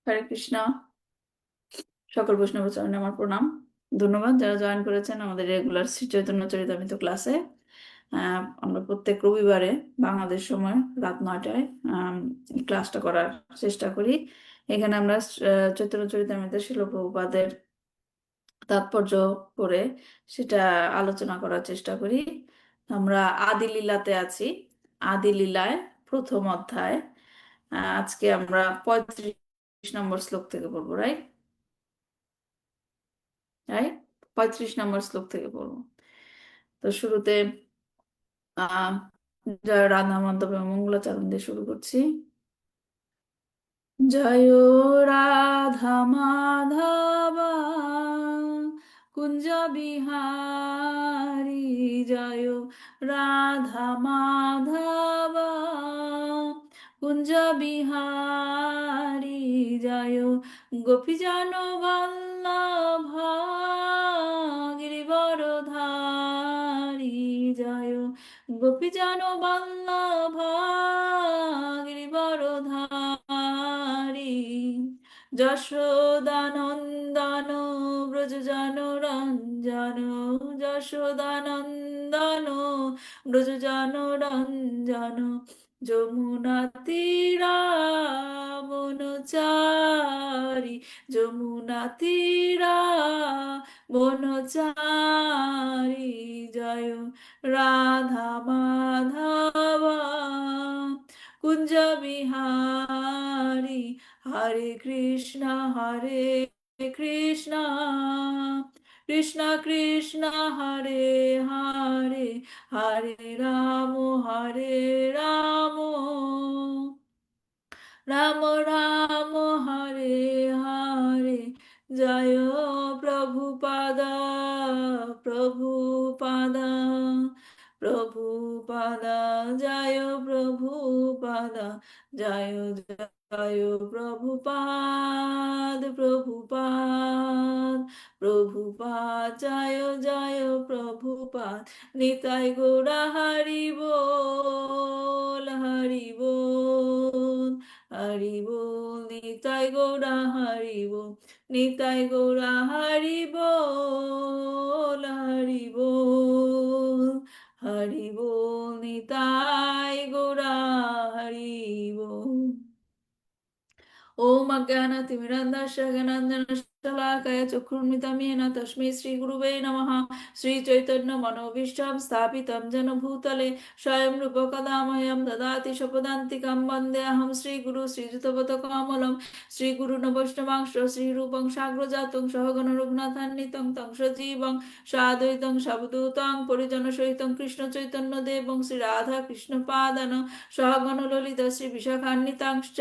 হরে কৃষ্ণ। সকল বৈষ্ণব চরণে আমার প্রণাম। ধন্যবাদ যারা জয়েন করেছেন আমাদের রেগুলার শ্রী চৈতন্য চরিতামৃত ক্লাসে। আমরা প্রত্যেক রবিবারে বাংলাদেশ সময় রাত 9টায় এই ক্লাসটা করার চেষ্টা করি। এখানে আমরা চৈতন্য চরিতামৃত শিল প্রভুপাদের তাৎপর্য করে সেটা আলোচনা করার চেষ্টা করি। আমরা আদি লীলাতে আছি। আদি লীলায় প্রথম অধ্যায়। আজকে আমরা 35 নম্বর শ্লোক থেকে পড়বো, রাইট? 35 নম্বর শ্লোক থেকে পড়বো। তো শুরুতে আহ জয় রাধা মাধব এবং মঙ্গলাচরণ দিয়ে শুরু করছি। জয় রাধা মাধবা কুঞ্জ বিহারী, জয় রাধা মাধবা কুঞ্জ বিহারী, জয় গোপীজন বল্লভা গিরিবরধারী, জয় গোপীজন বল্লভা গিরিবরধারী, যশোদানন্দন ব্রজজন রঞ্জন, যশোদানন্দন ব্রজজন রঞ্জন, যমুনা তীরা বনচারী, যমুনা তীরা বনচারী, জয় রাধা মাধবা কুঞ্জ বিহারী, হরে কৃষ্ণ কৃষ্ণ কৃষ্ণ কৃষ্ণ হরে হরে, হরে রাম রাম রাম রাম হরে হরে, জয় প্রভুপাদা প্রভুপাদা প্রভুপাদা, জয় প্রভুপাদা, জয় জয় প্রভুপাদ প্রভুপাদ প্রভুপাদ, জয় জয় প্রভুপাদ। নিতাই গৌরা হরি বল হরি বল হরি বল, নিতাই গৌরা হরি বল, নিতাই গৌরা হরি বল হরি বল হরি বল, নিতাই গৌরা হরি বল। ओम अज्ञानतिमिरन्धस्य ज्ञानाञ्जनशलाकया चक्षुर्मिलितं येन तस्मै श्रीगुरुवे नमः। श्रीचैतन्यमनोभीष्टं स्थापितं येन भूतले स्वयं रूप कदा मह्यं ददाति स्वपदान्तिकं। वन्देऽहं श्रीगुरु श्रीयुतपदकमलं श्रीगुरुन् वैष्णवांश्च श्रीरूपं साग्रजातं सहगण रघुनाथान्वितं तं सजीवं साद्वैतं सावधूतं परिजनसहितं कृष्णचैतन्यदेवं श्रीराधाकृष्णपादान् सहगण ललिता श्रीविशाखान्वितांश्च।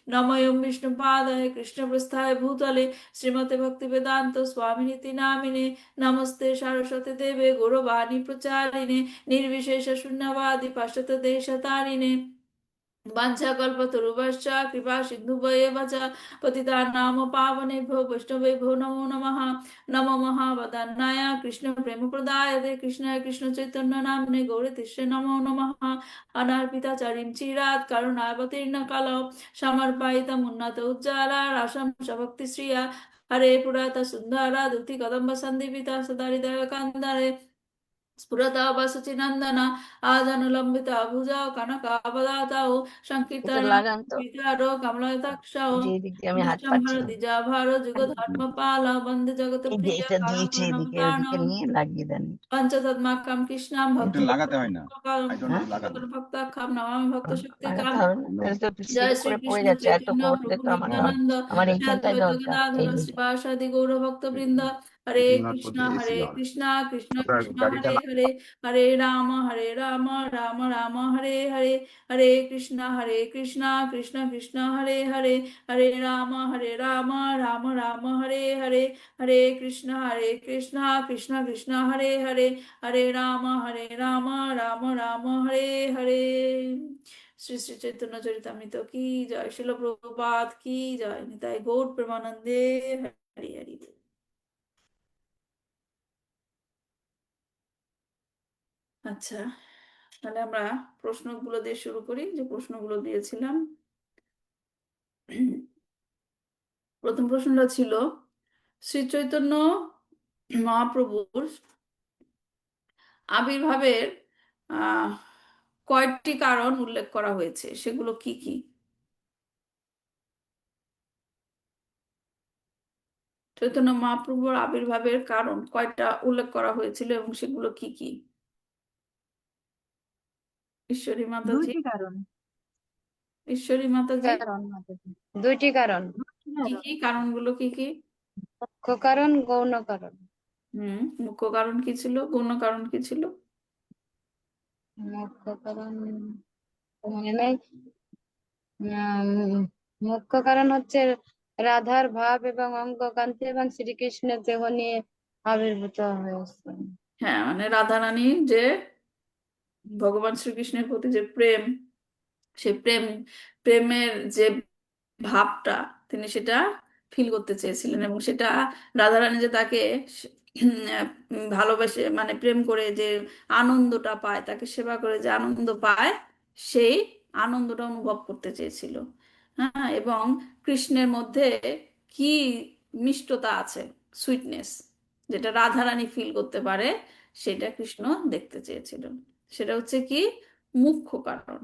नमोऽयं विष्णुपादाय कृष्णप्रस्थाय भूतले श्रीमते भक्तिवेदान्त स्वामिनिति नामिने। नमस्ते सरस्वती देवे गौरवाणी प्रचारिणे निर्विशेष शून्यवादी पाश्चात्य देशतारिणे। वाञ्छाकल्पतरुभ्यश्च कृपा सिन्धुभ्येव च पतितानां पावनेभ्यो वैष्णवेभ्यो नमो नमः। नमो महावदन्नाय कृष्ण प्रेमप्रदायते कृष्णाय कृष्ण चैतन्य नाम्ने गौरतिष्ठे नमो नमः। अनार्पिताचारिं चिरात् करुणावतीर्ण कालो समर्पयितम् उन्नत उज्ज्वला राशं भक्तिश्रिया। हरे पुरात सुन्दरा धुति कदम्ब सन्दीपिता सदा हृदय कान्दरे स्फुरता वसुचिनंदन आजनुलंबिता भुजाओ कनकावदाताओ এটা संकीर्तन লাগান তো, विचारो कमलताक्षाओ যে এদিক দিয়ে আমি হাত পাচ্ছি संहार না। दिजा भारो जुग धर्म पाला वंदे जगत এই যে प्रिय এটা कारण দিয়েছে पूर्ण এদিকে, ওদিকে कारण নিয়ে লাগিয়ে দেন। पंचतत्माकं कृष्णां भक्त ওটা লাগাতে হয় না। I don't হ্যাঁ, লাগানো। भक्ताखां नमामि भक्त शक्ति লাগাতে काम। হবে না, নাহলে তো जय স্লিপ श्री করে পড়ে कृष्ण যাচ্ছে। এত चैतन्य পড়লে प्रभु তো আমার नित्यानंद আমার श्री এইখানটাই अद्वैत দরকার, गदाधर এই যে श्रीवासादि गौर भक्त It वृंद। हरे is not for Krishna the AC on. Krishna আপনার कृष्णा গাড়িটা हरे না हरे, हरे राम राम राम हरे हरे, हरे कृष्णा कृष्णा कृष्णा हरे हरे, हरे राम राम राम हरे हरे, हरे कृष्णा कृष्णा कृष्णा हरे हरे, हरे राम राम राम हरे हरे। শ্রী শ্রী চৈতন্য চরিতামৃত কি জয়, শিল প্রভুপাদ কি জয়, নিতাই গৌর প্রেমানন্দে হরি হরি বল। আচ্ছা, তাহলে আমরা প্রশ্নগুলো দিয়ে শুরু করি, যে প্রশ্নগুলো দিয়েছিলাম। প্রথম প্রশ্নটা ছিল শ্রী চৈতন্য মহাপ্রভুর আবির্ভাবের আহ কয়টি কারণ উল্লেখ করা হয়েছে, সেগুলো কি কি? চৈতন্য মহাপ্রভুর আবির্ভাবের কারণ কয়টা উল্লেখ করা হয়েছিল এবং সেগুলো কি কি? ঈশ্বরী মাতাজি। দুইটি কারণ। ঈশ্বরী মাতাজি। কারণ মাতাজি, দুইটি কারণ। কি কি কারণগুলো কি কি? মুখ্য কারণ, গৌণ কারণ। মুখ্য কারণ কি ছিল, গৌণ কারণ কি ছিল? মুখ্য কারণ মনে নেই। মুখ্য কারণ হচ্ছে রাধার ভাব এবং অঙ্গকান্তি এবং শ্রীকৃষ্ণের দেহ নিয়ে আবির্ভূত হয়েছে। হ্যাঁ, মানে রাধারানী যে ভগবান শ্রীকৃষ্ণের প্রতি যে প্রেম, সে প্রেমের যে ভাবটা তিনি সেটা ফিল করতে চেয়েছিলেন, এবং সেটা রাধারানী যে তাকে ভালোবেসে মানে প্রেম করে যে আনন্দটা পায়, তাকে সেবা করে যে আনন্দ পায়, সেই আনন্দটা অনুভব করতে চেয়েছিল। হ্যাঁ, এবং কৃষ্ণের মধ্যে কি মিষ্টতা আছে, সুইটনেস, যেটা রাধারানী ফিল করতে পারে, সেটা কৃষ্ণ দেখতে চেয়েছিল। সেটা হচ্ছে কি মুখ্য কারণ,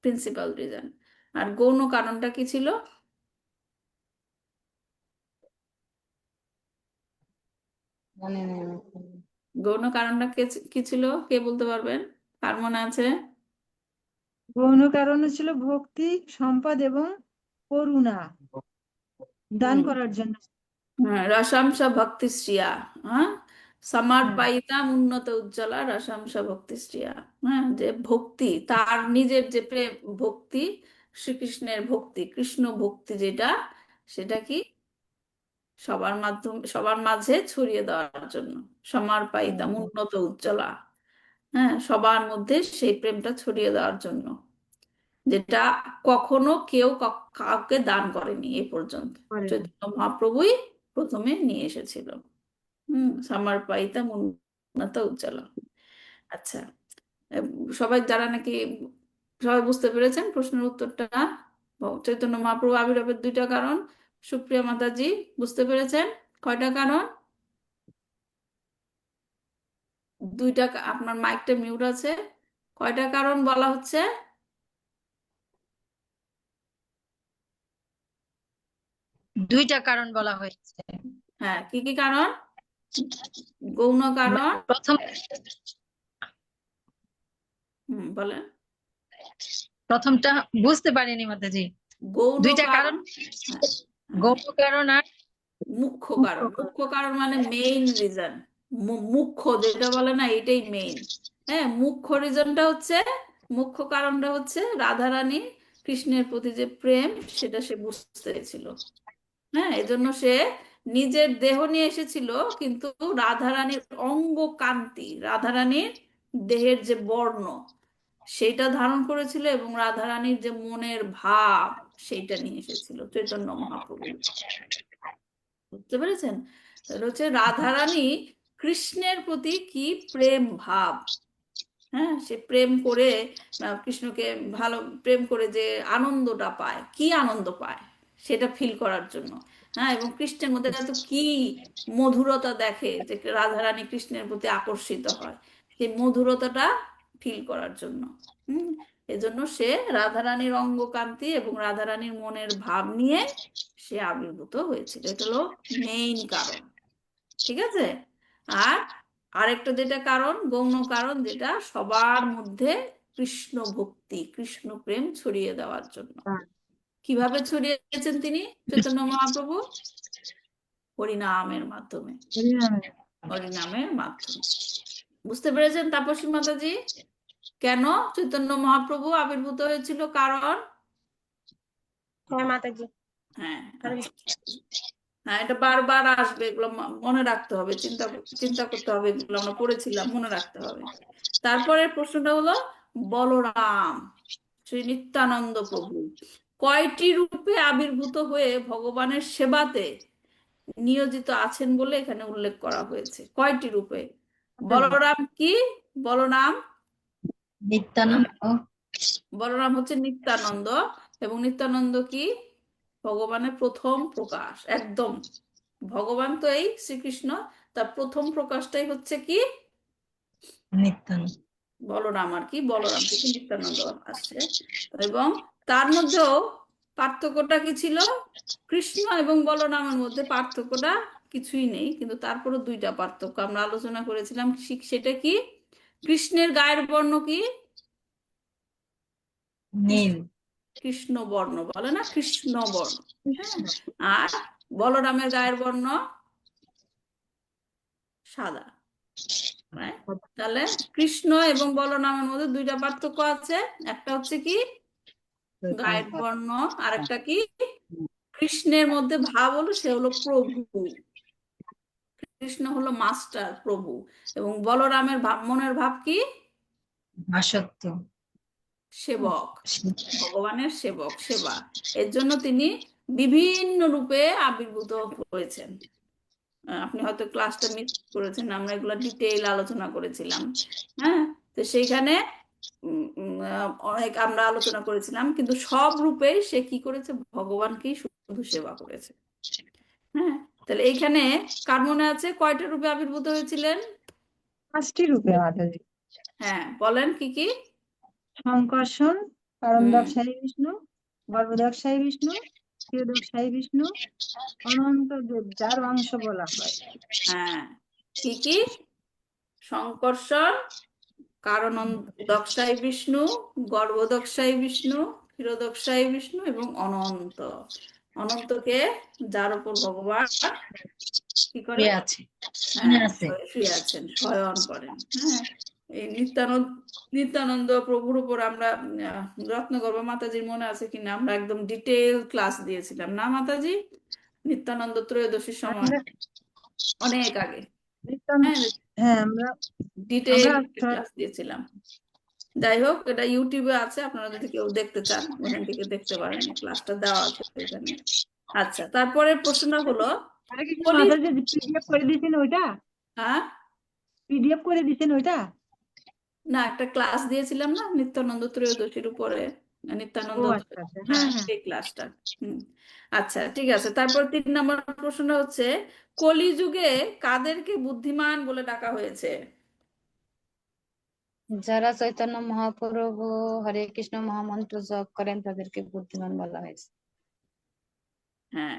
প্রিন্সিপাল রিজন। আর গৌণ কারণটা কি ছিল? মনে নেই। গৌণ কারণটা কি ছিল, কে বলতে পারবেন? কার মনে আছে? গৌণ কারণ ছিল ভক্তি, সম্পদ এবং করুণা দান হুম। করার জন্য। হ্যাঁ, রসাংশ ভক্তি শ্রিয়া। হ্যাঁ, হ্যাঁ, সমর্পায়িতাম উন্নত উজ্জ্বলা রসাংশ ভক্তি শ্রিয়া। হ্যাঁ, যে ভক্তি, তার নিজের যে প্রেম ভক্তি, শ্রীকৃষ্ণের ভক্তি, কৃষ্ণ ভক্তি যেটা, সেটা কি সবার মাঝে ছড়িয়ে দেওয়ার জন্য। সমর্পায়িতাম হ্যাঁ, উন্নত উজ্জ্বলা। হ্যাঁ, সবার মধ্যে সেই প্রেমটা ছড়িয়ে দেওয়ার জন্য, যেটা কখনো কেউ কাউকে দান করেনি এ পর্যন্ত। করেন। চৈতন্য মহাপ্রভুই প্রথমে নিয়ে এসেছিল। সমর্পায়িতাম উন্নত উজ্জ্বলা। আচ্ছা, এম, সবাই যারা নাকি সবাই বুঝতে পেরেছেন প্রশ্নের উত্তরটা? চৈতন্য মহাপ্রভু আবির্ভাবের দুইটা কারণ, সুপ্রিয়া মাতাজি বুঝতে পেরেছেন? কয়টা কারণ? দুইটা আপনার মাইকটা মিউট আছে। কয়টা কারণ বলা হচ্ছে? দুইটা কারণ বলা হয়েছে। হ্যাঁ, কি কি কারণ? গৌণ কারণ। প্রথম বলেন। প্রথমটা বুঝতে পারিনি মাতাজি। গৌণ দুইটা কারণ। কারণ, হ্যাঁ, হ্যাঁ, গৌণ কারণ আর মুখ্য মুখ্য কারণ। কারণ। মুখ্য কারণ মানে মেইন রিজন। মুখ্য যেটা বলে না, এটাই মেইন। হ্যাঁ, মুখ্য রিজনটা হচ্ছে, মুখ্য কারণটা হচ্ছে রাধারানী কৃষ্ণের প্রতি যে প্রেম, সেটা সে বুঝতে পেরেছিল। হ্যাঁ, এজন্য সে নিজের দেহ নিয়ে এসেছিল, কিন্তু রাধারানীর অঙ্গ কান্তি, রাধারানীর দেহের যে বর্ণ, সেইটা ধারণ করেছিল, এবং রাধারানীর যে মনের ভাব, সেইটা নিয়ে এসেছিল চৈতন্য মহাপ্রভু। বুঝতে পেরেছেন? তাহলে হচ্ছে রাধারানী কৃষ্ণের প্রতি কি প্রেম ভাব। হ্যাঁ, সে প্রেম করে কৃষ্ণকে ভালো প্রেম করে যে আনন্দটা পায়, কি আনন্দ পায়, সেটা ফিল করার জন্য। হ্যাঁ, এবং কৃষ্ণের মধ্যে এত কি মধুরতা দেখে, যে রাধারানী কৃষ্ণের প্রতি আকর্ষিত হয়, সেই মধুরতাটা ফিল করার জন্য। হুম এজন্য সে রাধারানীর অঙ্গকান্তি এবং রাধারানীর মনের ভাব নিয়ে সে আবির্ভূত হয়েছিল। এটা হলো মেইন কারণ। ঠিক আছে? আর আরেকটা যেটা কারণ, গৌণ কারণ, যেটা সবার মধ্যে কৃষ্ণ ভক্তি, কৃষ্ণ প্রেম ছড়িয়ে দেওয়ার জন্য। হ্যাঁ, কিভাবে ছড়িয়েছেন তিনি চৈতন্য মহাপ্রভু? হরিনামের মাধ্যমে। হরিনামে। হরিনামের মাধ্যমে। বুঝতে পেরেছেন তাপসী মাতাজি? কেন চৈতন্য মহাপ্রভু আবির্ভূত হয়েছিল, কারণ? হ্যাঁ মাতাজি। হ্যাঁ, আচ্ছা। হ্যাঁ, এটা বারবার আসবে, এগুলো মনে রাখতে হবে, চিন্তা চিন্তা করতে হবে, এগুলো আমরা পড়েছিলাম, মনে রাখতে হবে। তারপরে প্রশ্নটা হলো, বলরাম শ্রী নিত্যানন্দ প্রভু কয়টি রূপে আবির্ভূত হয়ে ভগবানের সেবাতে নিয়োজিত আছেন বলে এখানে উল্লেখ করা হয়েছে? কয়টি রূপে? মাতাজি, বলরাম কি? বলরাম, নিত্যানন্দ। বলরাম হচ্ছে নিত্যানন্দ, এবং নিত্যানন্দ কি? ভগবানের প্রথম প্রকাশ একদম। ভগবান তো এই শ্রীকৃষ্ণ, তার প্রথম প্রকাশটাই হচ্ছে কি নিত্যানন্দ। বলরাম, আর কি বলরাম থেকে নিত্যানন্দ আসছে। এবং তার মধ্যেও পার্থক্যটা কি ছিল? কৃষ্ণ এবং বলরামের মধ্যে পার্থক্যটা কিছুই নেই, কিন্তু তারপরে দুইটা পার্থক্য আমরা আলোচনা করেছিলাম। সেটা কি? কৃষ্ণের গায়ের বর্ণ কি? নীল। কৃষ্ণ বর্ণ বলে না, কৃষ্ণ বর্ণ। হ্যাঁ। আর বলরামের গায়ের বর্ণ সাদা। right? তাহলে কৃষ্ণ এবং বলরামের মধ্যে দুইটা পার্থক্য আছে। একটা হচ্ছে কি গায়ের বর্ণ, আর একটা কি কৃষ্ণের মধ্যে ভাব হলো সে হলো প্রভু, কৃষ্ণ হলো মাস্টার প্রভু, এবং বলরামের ভাব মনের ভাব কি দাসত্ব। সেবক, ভগবানের সেবক, সেবা। এর জন্য তিনি বিভিন্ন রূপে আবির্ভূত হয়েছেন। আপনি হয়তো ক্লাসটা মিস করেছেন, আমরা এগুলো ডিটেইল আলোচনা করেছিলাম। হ্যাঁ, তো সেইখানে অনেক আমরা আলোচনা করেছিলাম, কিন্তু সব রূপেই সে কি করেছে? ভগবানকেই শুধু সেবা করেছে। হ্যাঁ, তাহলে এইখানে কার মনে আছে কয়টা রূপে আবির্ভূত হয়েছিলেন? 5টি রূপে মাতাজি। হ্যাঁ, বলেন কি কি? সংকর্ষণ, কারণ হুম। ব্যবসায়ী বিষ্ণু, গর্ভদক্ষায়ী বিষ্ণু, ক্ষীরদক্ষায়ী বিষ্ণু, অনন্ত দেব যার অংশ বলা হয়। হ্যাঁ, কি কি? সংকর্ষণ, কারণ দক্ষায় বিষ্ণু, গর্ভদক্ষায় বিষ্ণু, ক্ষীরদক্ষায় বিষ্ণু এবং অনন্ত। অনন্তকে যার উপর ভগবান কি করে? আছে। হ্যাঁ, শুয়ে আছেন, শয়ন করেন। হ্যাঁ, এই নিত্যানন্দ প্রভুর উপর আমরা রত্নগর্ভ মাতাজির মনে আছে কিনা, আমরা একদম ডিটেল ক্লাস দিয়েছিলাম না মাতাজি, নিত্যানন্দ ত্রয়োদশীর সময়, আমরা অনেক আগে। নিত্যান- হ্যাঁ, হ্যাঁ আমরা ডিটেল আমরা ক্লাস দিয়েছিলাম। যাই হোক, এটা ইউটিউবে আছে, আপনারা যদি কেউ দেখতে চান ওখান থেকে দেখতে পারেন, এই ক্লাসটা দেওয়া আছে এখানে। আচ্ছা, তারপরে প্রশ্নটা হলো আরে কি কলি। মাতাজি পিডিএফ করে দিয়েছেন ওইটা? হ্যাঁ, পিডিএফ করে দিয়েছেন ওইটা? না, একটা ক্লাস দিয়েছিলাম না নিত্যানন্দ ত্রয়োদশীর উপরে, ও নিত্যানন্দ। আচ্ছা আচ্ছা, হ্যাঁ, হ্যাঁ হ্যাঁ। সেই ক্লাসটা। হুম। আচ্ছা, ঠিক আছে। তারপর 3 নম্বর প্রশ্নটা হচ্ছে কলিযুগে কাদেরকে বুদ্ধিমান বলে ডাকা হয়েছে? যারা চৈতন্য মহাপ্রভু হরে কৃষ্ণ মহামন্ত্র জপ করেন তাদেরকে বুদ্ধিমান বলা হয়েছে। হ্যাঁ,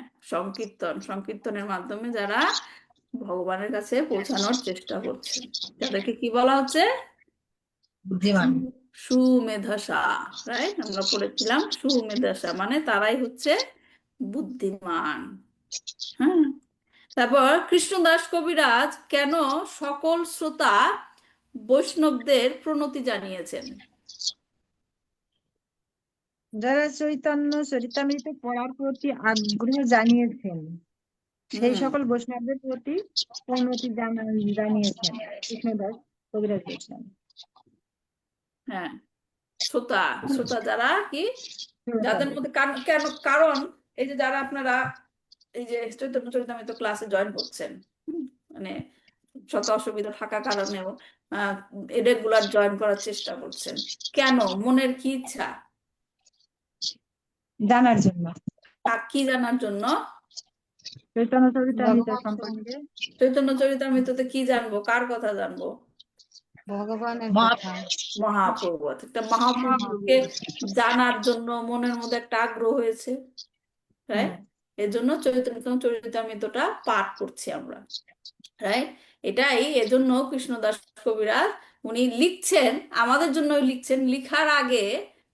সংকীর্তনের মাধ্যমে যারা ভগবানের কাছে পৌঁছানোর চেষ্টা করছেন তাদেরকে কি বলা হচ্ছে? বুদ্ধিমান। সুমেধাসা। রাইট, আমরা পড়েছিলাম সুমেধাসা মানে তারাই হচ্ছে বুদ্ধিমান। হ্যাঁ, তারপর কৃষ্ণদাস কবিরাজ কেন সকল শ্রোতা বৈষ্ণবদের প্রণতি জানিয়েছেন? যারা চৈতন্য চরিতামৃত পড়ার প্রতি আগ্রহ জানিয়েছেন সেই হুম। সকল বৈষ্ণবদের প্রতি প্রণতি জানিয়েছেন কৃষ্ণদাস কবিরাজ বলছেন। হ্যাঁ, শ্রোতা, শ্রোতা যারা কি যাদের মধ্যে কারণ এই যে যারা আপনারা এই যে চৈতন্য চরিতামৃত ক্লাসে জয়েন করছেন, মানে শত অসুবিধা থাকার কারণেও রেগুলার জয়েন করার চেষ্টা করছেন, কেন? মনের কি ইচ্ছা? জানার জন্য, কি জানার জন্য? চৈতন্য চরিতামৃত ভগবান সম্পর্কে। চৈতন্য চরিতামৃততে কি জানবো? কার কথা জানবো? ভগবানের মহা- কথা। মহাপ্রভু। একটা মহাপ্রভুকে জানার জন্য মনের মধ্যে একটা আগ্রহ হয়েছে, তাই হ্যাঁ, এর জন্য চৈতন্য চরিতামৃতটা পাঠ করছি আমরা। রাইট, এটাই এজন্য কৃষ্ণদাস কবিরাজ উনি লিখছেন, আমাদের জন্য লিখছেন। লিখার আগে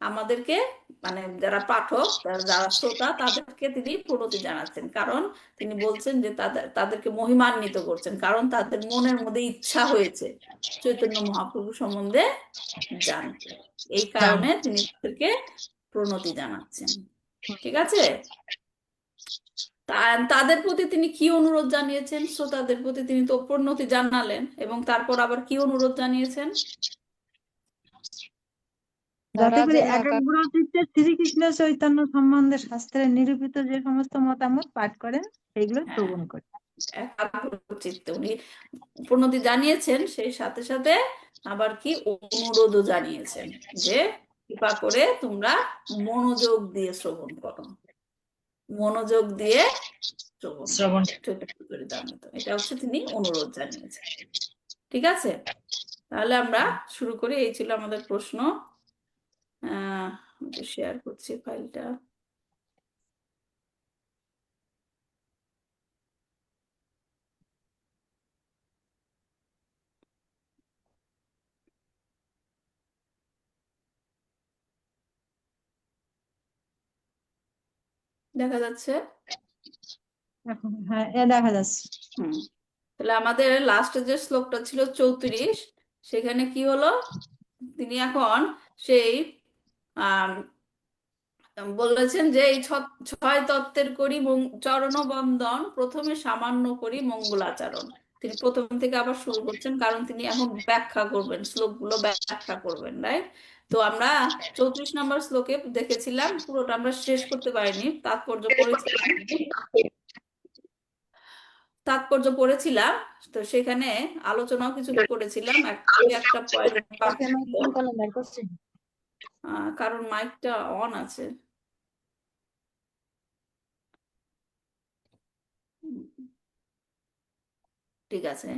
আমাদেরকে মানে যারা পাঠক, যারা শ্রোতা তাদেরকে তিনি প্রণতি জানাচ্ছেন, কারণ তিনি বলছেন যে তাদেরকে মহিমান্বিত করছেন, কারণ তাদের মনের মধ্যে ইচ্ছা হয়েছে চৈতন্য মহাপ্রভু সম্বন্ধে জানতে। এই কারণে তিনি তাদেরকে প্রণতি জানাচ্ছেন। ঠিক আছে, তাদের প্রতি তিনি কি অনুরোধ জানিয়েছেন? শ্রোতাদের প্রতি তিনি তো প্রণতি জানালেন, এবং তারপর আবার কি অনুরোধ জানিয়েছেন? যাতে তারা করে যেন একাগ্র চিত্তে শ্রীকৃষ্ণ চৈতন্য সম্বন্ধে শাস্ত্রে নিরূপিত যে সমস্ত মতামত পাঠ করেন সেইগুলো হ্যাঁ, শ্রবণ করে। একাগ্র চিত্তে উনি প্রণতি জানিয়েছেন, সেই সাথে সাথে আবার কি অনুরোধও জানিয়েছেন যে কৃপা করে তোমরা মনোযোগ দিয়ে শ্রবণ করো। মনোযোগ দিয়ে শ্রবণ শ্রবণ। চৈতন্য চরিতামৃত, এটা হচ্ছে তিনি অনুরোধ জানিয়েছেন। ঠিক আছে, তাহলে আমরা শুরু করি। এই ছিল আমাদের প্রশ্ন। শেয়ার করছি ফাইলটা। দেখা যাচ্ছে? হ্যাঁ, দেখা যাচ্ছে। তাহলে আমাদের লাস্টে যে শ্লোকটা ছিল 34, সেখানে কি হলো, তিনি এখন সেই আহ বলেছেন যে এই ছয় তত্ত্বের করি চরণ বন্দন, প্রথমে সামান্য করি মঙ্গলাচরণ। তিনি প্রথম থেকে আবার শুরু করছেন, কারণ তিনি এখন ব্যাখ্যা করবেন, শ্লোকগুলো ব্যাখ্যা করবেন, রাইট? তো আমরা 34 নম্বর শ্লোকে দেখেছিলাম, পুরোটা আমরা শেষ করতে পারিনি, তাৎপর্য পড়েছিলাম। তো সেখানে আলোচনাও কিছু করেছিলাম, একটা পয়েন্ট বাকি ছিল, কারণ মাইকটা অন আছে। ঠিক আছে,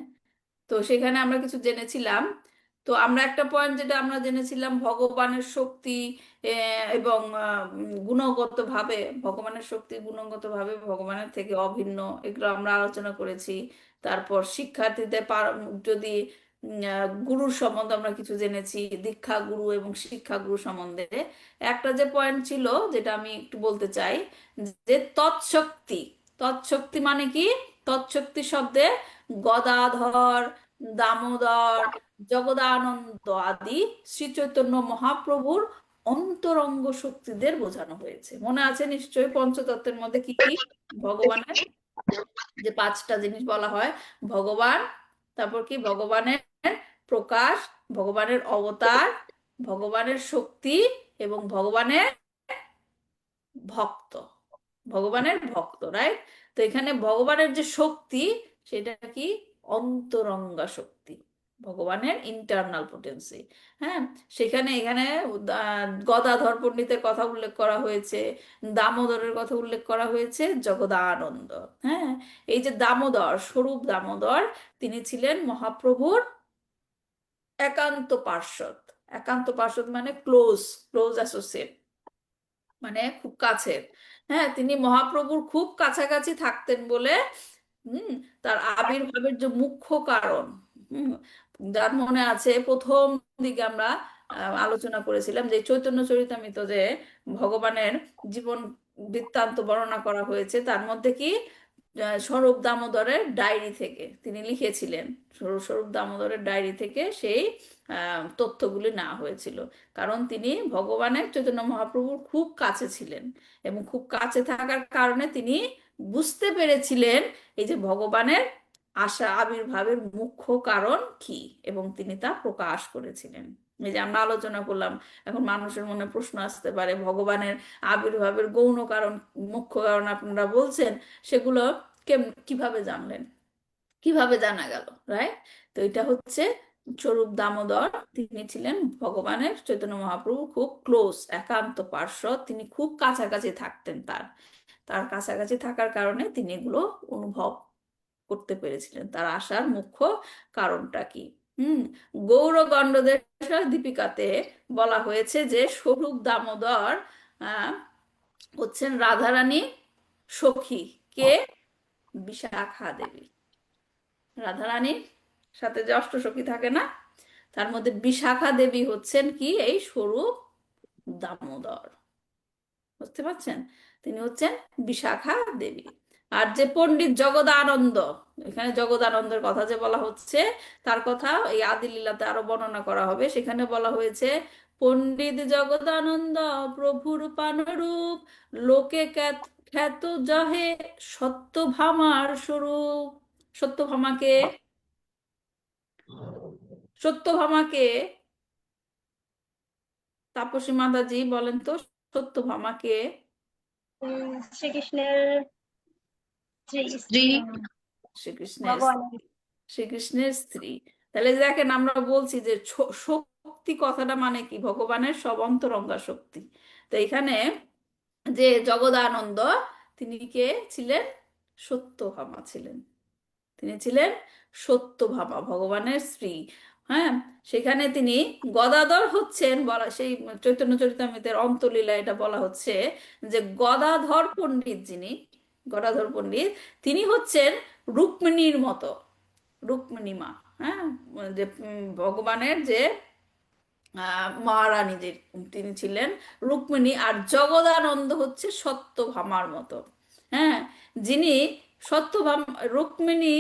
তো সেখানে আমরা কিছু জেনেছিলাম। তো আমরা একটা পয়েন্ট যেটা আমরা জেনেছিলাম, ভগবানের শক্তি এবং গুণগতভাবে, ভগবানের শক্তি গুণগতভাবে ভগবানের থেকে অভিন্ন, এগুলো আমরা আলোচনা করেছি। তারপর শিক্ষার্থীদের যদি গুরুর সম্বন্ধে আমরা কিছু জেনেছি, দীক্ষা গুরু এবং শিক্ষা গুরু সম্বন্ধে। একটা যে পয়েন্ট ছিল, যেটা আমি একটু বলতে চাই, যে তৎশক্তি। তৎশক্তি মানে কি? তৎশক্তি শব্দে গদাধর, দামোদর, জগদানন্দ আদি শ্রী চৈতন্য মহাপ্রভুর অন্তরঙ্গ শক্তিদের বোঝানো হয়েছে। মনে আছে নিশ্চয়ই পঞ্চতত্ত্বের মধ্যে কি কি ভগবানের যে 5টা জিনিস বলা হয়, ভগবান, তারপর কি ভগবানের প্রকাশ, ভগবানের অবতার, ভগবানের শক্তি এবং ভগবানের ভক্ত। ভগবানের ভক্ত, রাইট? তো এখানে ভগবানের যে শক্তি, সেটা কি? অন্তরঙ্গা শক্তি, ভগবানের ইন্টারনাল পোটেন্সি। হ্যাঁ, সেখানে এখানে গদাধর পণ্ডিতের কথা উল্লেখ করা হয়েছে, দামোদরের কথা উল্লেখ করা হয়েছে, জগদানন্দ। হ্যাঁ, এই যে দামোদর, স্বরূপ দামোদর, তিনি ছিলেন মহাপ্রভুর একান্ত পার্ষদ। একান্ত পার্ষদ মানে ক্লোজ, ক্লোজ অ্যাসোসিয়েট, মানে খুব কাছের। হ্যাঁ, তিনি মহাপ্রভুর খুব কাছাকাছি থাকতেন বলে হুম তার আবির্ভাবের যে মুখ্য কারণ, হুম যার মনে আছে প্রথম দিকে আমরা আলোচনা করেছিলাম যে চৈতন্য চরিতামৃত যে ভগবানের জীবন বৃত্তান্ত বর্ণনা করা হয়েছে, তার মধ্যে কি স্বরূপ দামোদরের ডায়েরি থেকে তিনি লিখেছিলেন। স্বরূপ দামোদরের ডায়েরি থেকে সেই তথ্যগুলি নেওয়া হয়েছিল, কারণ তিনি ভগবানের, চৈতন্য মহাপ্রভুর খুব কাছে ছিলেন, এবং খুব কাছে থাকার কারণে তিনি বুঝতে পেরেছিলেন এই যে ভগবানের আশা আবির্ভাবের মুখ্য কারণ কি, এবং তিনি তা প্রকাশ করেছিলেন। এই যে আমরা আলোচনা করলাম, এখন মানুষের মনে প্রশ্ন আসতে পারে, ভগবানের আবির্ভাবের গৌণ কারণ, মুখ্য কারণ আপনারা বলছেন, সেগুলো কিভাবে জানলেন, কিভাবে জানা গেল, রাইট? তো এটা হচ্ছে স্বরূপ দামোদর, তিনি ছিলেন ভগবানের, চৈতন্য মহাপ্রভু খুব ক্লোজ, একান্ত পার্শ্বদ, তিনি খুব কাছাকাছি থাকতেন। তার তার কাছাকাছি থাকার কারণে তিনি এগুলো অনুভব করতে পেরেছিলেন, তার আসার মুখ্য কারণটা কি। হুম গৌর গণ্ডদেশ দীপিকাতে বলা হয়েছে যে স্বরূপ দামোদর আহ হচ্ছেন রাধারানী সখী। কে? বিশাখা দেবী। রাধারানীর সাথে যে অষ্টসখী থাকে না, তার মধ্যে বিশাখা দেবী হচ্ছেন কি? এই স্বরূপ দামোদর। বুঝতে পারছেন? তিনি হচ্ছেন বিশাখা দেবী। আর যে পণ্ডিত জগদানন্দ, এখানে জগদানন্দের কথা যে বলা হচ্ছে, তার কথা এই আদি লীলাতে আরো বর্ণনা করা হবে। সেখানে বলা হয়েছে, পণ্ডিত জগদানন্দ প্রভুর পানরূপ, লোকে খ্যাত জহে সত্যভামার স্বরূপ। সত্যভামাকে, সত্যভামাকে তাপসী মাতাজি বলেন তো, সত্যভামাকে? শ্রীকৃষ্ণের স্ত্রী। শ্রীকৃষ্ণের শ্রীকৃষ্ণের স্ত্রী। তাহলে দেখেন, আমরা বলছি যে শক্তি কথাটা মানে কি? ভগবানের সব অন্তরঙ্গা শক্তি। তো এখানে যে জগদানন্দ, তিনি কে ছিলেন? সত্যভামা ছিলেন। তিনি ছিলেন সত্যভামা, ভগবানের স্ত্রী। হ্যাঁ, সেখানে তিনি গদাধর হচ্ছেন, বলা সেই চৈতন্য চরিতামৃতের অন্তলীলা এটা বলা হচ্ছে যে গদাধর পণ্ডিত যিনি, গদাধর পণ্ডিত, তিনি হচ্ছেন রুক্মিণীর মতো, রুক্মিণী মা। হ্যাঁ, যে ভগবানের যে মহারানী যে তিনি ছিলেন রুক্মিণী, আর জগদানন্দ হচ্ছে সত্যভামার মতো। হ্যাঁ, যিনি সত্যভামা, রুক্মিণী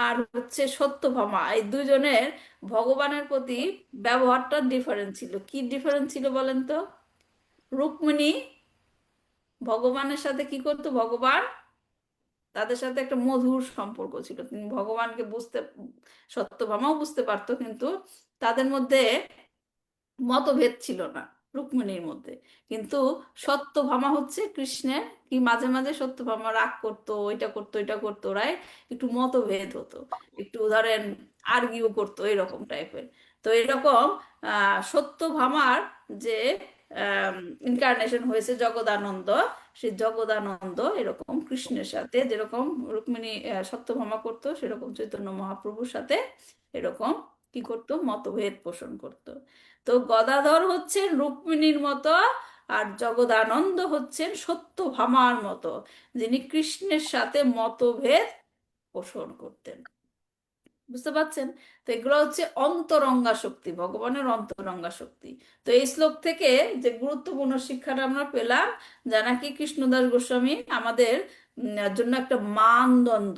আর হচ্ছে সত্যভামা, এই দুজনের ভগবানের প্রতি ব্যবহারটা ডিফারেন্ট ছিল। কি ডিফারেন্ট ছিল বলেন তো? রুক্মিণী ভগবানের সাথে কি করতো, ভগবান তাদের সাথে একটা মধুর সম্পর্ক ছিল, তিনি ভগবানকে বুঝতে, সত্যভামাও বুঝতে পারতো, কিন্তু তাদের মধ্যে মতভেদ ছিল না রুক্মিণীর মধ্যে। কিন্তু সত্যভামা হচ্ছে কৃষ্ণের কি, মাঝে মাঝে সত্যভামা রাগ করতো, এটা করতো এটা করতো, রায় একটু মতভেদ হতো, একটু ধরেন আর্গিউ করতো, এরকম টাইপের। তো এরকম সত্যভামার যে ইনকার্নেশন হয়েছে জগদানন্দ, সেই জগদানন্দ এরকম কৃষ্ণের সাথে যেরকম রুক্মিণী সত্যভামা করতো, সেরকম চৈতন্য মহাপ্রভুর সাথে এরকম কি করতো, মতভেদ পোষণ করতো। তো গদাধর হচ্ছেন রুক্মিণীর মতো, আর জগদানন্দ হচ্ছেন সত্যভামার মতো, যিনি কৃষ্ণের সাথে মতভেদ পোষণ করতেন। বুঝতে পারছেন? তো এগুলো হচ্ছে অন্তরঙ্গা শক্তি, ভগবানের অন্তরঙ্গা শক্তি। তো এই শ্লোক থেকে যে গুরুত্বপূর্ণ শিক্ষাটা আমরা পেলাম, যা নাকি কৃষ্ণদাস গোস্বামী আমাদের জন্য একটা মানদণ্ড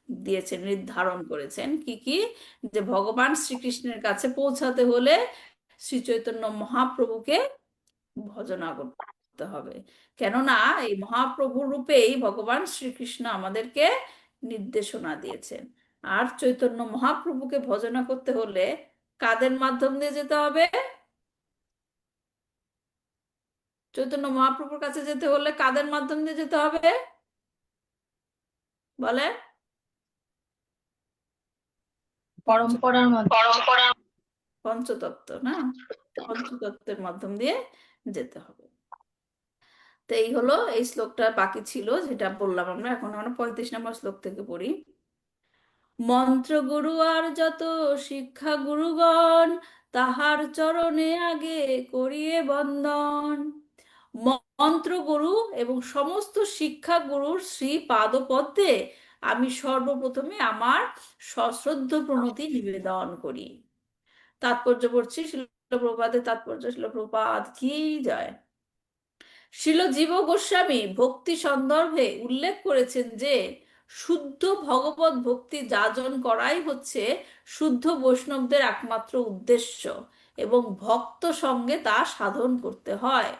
দিয়েছেন, নির্ধারণ করেছেন। কি কি? যে ভগবান শ্রীকৃষ্ণের কাছে পৌঁছাতে হলে শ্রী চৈতন্য মহাপ্রভুকে ভজনা করতে হবে। কেননা এই মহাপ্রভু রূপেই ভগবান শ্রীকৃষ্ণ আমাদেরকে নির্দেশনা দিয়েছেন। আর চৈতন্য মহাপ্রভুকে ভজনা করতে হলে কাদের মাধ্যম দিয়ে যেতে হবে? চৈতন্য মহাপ্রভুর কাছে যেতে হলে কাদের মাধ্যম দিয়ে যেতে হবে বলে? পরম্পরার মাধ্যমে। পঞ্চতত্ত্ব না, পঞ্চতত্ত্বের মাধ্যম দিয়ে যেতে হবে। তো এই হলো এই শ্লোকটা, বাকি ছিল যেটা বললাম আমরা। এখন আমরা 35 নম্বর শ্লোক থেকে পড়ি। মন্ত্রগুরু আর যত শিক্ষা গুরুগণ, তাহার চরণে আগে করিয়ে বন্দন। মন্ত্রগুরু এবং সমস্ত শিক্ষা গুরুর শ্রী পাদপদ্মে আমি সর্বপ্রথমে আমার সশ্রদ্ধ প্রণতি নিবেদন করি। তাৎপর্য পড়ছি, শিল প্রভুপাদের তাৎপর্য। শিল প্রভুপাদ কি জয়। শিল জীব গোস্বামী ভক্তি সন্দর্ভে উল্লেখ করেছেন যে শুদ্ধ ভগবত ভক্তি যাজন করাই হচ্ছে শুদ্ধ বৈষ্ণবদের একমাত্র উদ্দেশ্য, এবং ভক্ত সঙ্গে তা সাধন করতে হয়।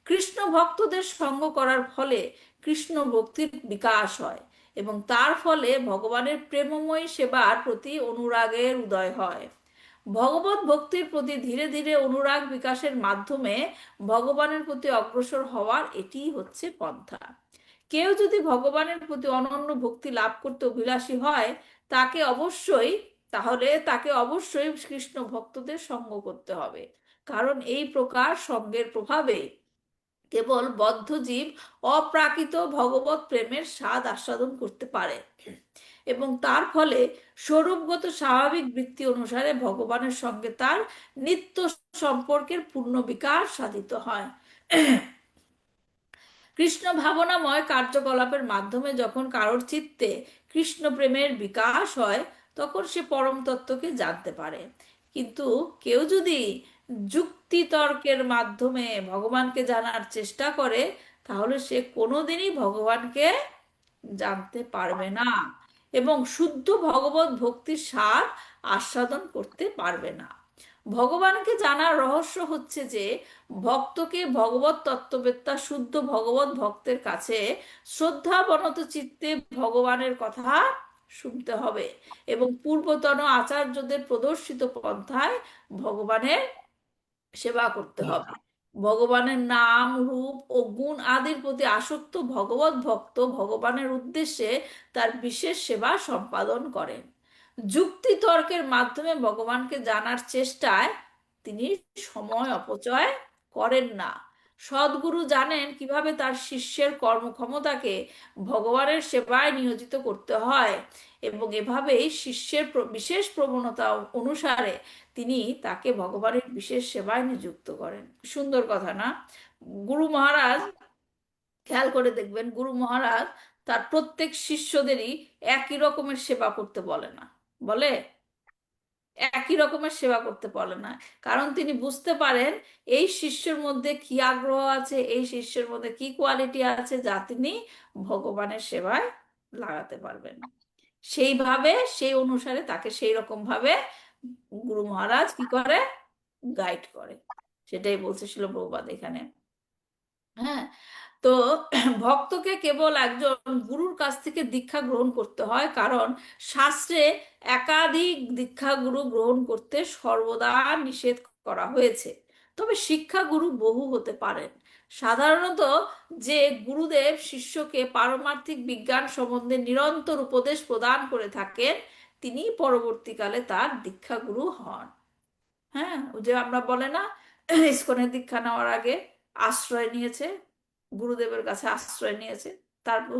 কৃষ্ণ ভক্তদের সঙ্গ করার ফলে কৃষ্ণ ভক্তির বিকাশ হয়, এবং তার ফলে ভগবানের প্রেমময়ী সেবার প্রতি অনুরাগের উদয় হয়। ভগবত ভক্তির প্রতি ধীরে ধীরে অনুরাগ বিকাশের মাধ্যমে ভগবানের প্রতি অগ্রসর হওয়ার এটিই হচ্ছে পন্থা। কেউ যদি ভগবানের প্রতি অনন্য ভক্তি লাভ করতে অভিলাষী হয়, তাকে অবশ্যই কৃষ্ণ ভক্তদের সঙ্গ করতে হবে। কারণ এই প্রকার সঙ্গের প্রভাবে কেবল বদ্ধজীব অপ্রাকৃত ভগবত প্রেমের স্বাদ আস্বাদন করতে পারে, এবং তার ফলে স্বরূপগত স্বাভাবিক বৃত্তি অনুসারে ভগবানের সঙ্গে তার নিত্য সম্পর্কের পূর্ণ বিকাশ সাধিত হয়। কৃষ্ণ ভাবনাময় কার্যকলাপের মাধ্যমে যখন কারোর চিত্তে কৃষ্ণ প্রেমের বিকাশ হয়, তখন সে পরম তত্ত্বকে জানতে পারে। কিন্তু কেউ যদি যুক্তি তর্কের মাধ্যমে ভগবানকে জানার চেষ্টা করে, তাহলে সে কোনোদিনই ভগবানকে জানতে পারবে না, এবং শুদ্ধ ভগবত ভক্তির স্বাদ আস্বাদন করতে পারবে না। ভগবানকে জানার রহস্য হচ্ছে যে ভক্তকে ভগবত তত্ত্ববেত্তা শুদ্ধ ভগবত ভক্তের কাছে শ্রদ্ধাবনত চিত্তে ভগবানের কথা শুনতে হবে, এবং পূর্বতন আচার্যদের প্রদর্শিত পন্থায় ভগবানের সেবা করতে হবে। ভগবানের নাম রূপ ও গুণ আদির প্রতি আসক্ত ভগবত ভক্ত ভগবানের উদ্দেশ্যে তার বিশেষ সেবা সম্পাদন করেন। যুক্তি তর্কের মাধ্যমে ভগবানকে জানার চেষ্টায় তিনি সময় অপচয় করেন না। সদ্গুরু জানেন কিভাবে তার শিষ্যের কর্মক্ষমতাকে ভগবানের সেবায় নিয়োজিত করতে হয়, এবং এভাবেই শিষ্যের বিশেষ প্রবণতা অনুসারে তিনি তাকে ভগবানের বিশেষ সেবায় নিযুক্ত করেন। সুন্দর কথা না? গুরু মহারাজ, খেয়াল করে দেখবেন, গুরু মহারাজ তার প্রত্যেক শিষ্যদেরই একই রকমের সেবা করতে বলে না, বলে একই রকমের সেবা করতে বলে না। কারণ তিনি বুঝতে পারেন এই শিষ্যের মধ্যে কি আগ্রহ আছে, এই শিষ্যের মধ্যে কি কোয়ালিটি আছে যা তিনি ভগবানের সেবায় লাগাতে পারবেন। সেইভাবে সেই অনুসারে তাকে সেই রকম ভাবে গুরু মহারাজ কি করে, গাইড করে। সেটাই বলছে শিল প্রভুপাদ এখানে। হ্যাঁ, তো ভক্তকে কেবল একজন গুরুর কাছ থেকে দীক্ষা গ্রহণ করতে হয়, কারণ শাস্ত্রে একাধিক দীক্ষা গুরু গ্রহণ করতে সর্বদা নিষেধ করা হয়েছে। তবে শিক্ষা গুরু বহু হতে পারেন। সাধারণত যে গুরুদেব শিষ্যকে পারমার্থিক বিজ্ঞান সম্বন্ধে নিরন্তর উপদেশ প্রদান করে থাকেন, তিনি পরবর্তীকালে তার দীক্ষা গুরু হন। হ্যাঁ, ওই যে আমরা বলে না, ইসকনের দীক্ষা নেওয়ার আগে আশ্রয় নিয়েছে, গুরুদেবের কাছে আশ্রয় নিয়েছে। তারপর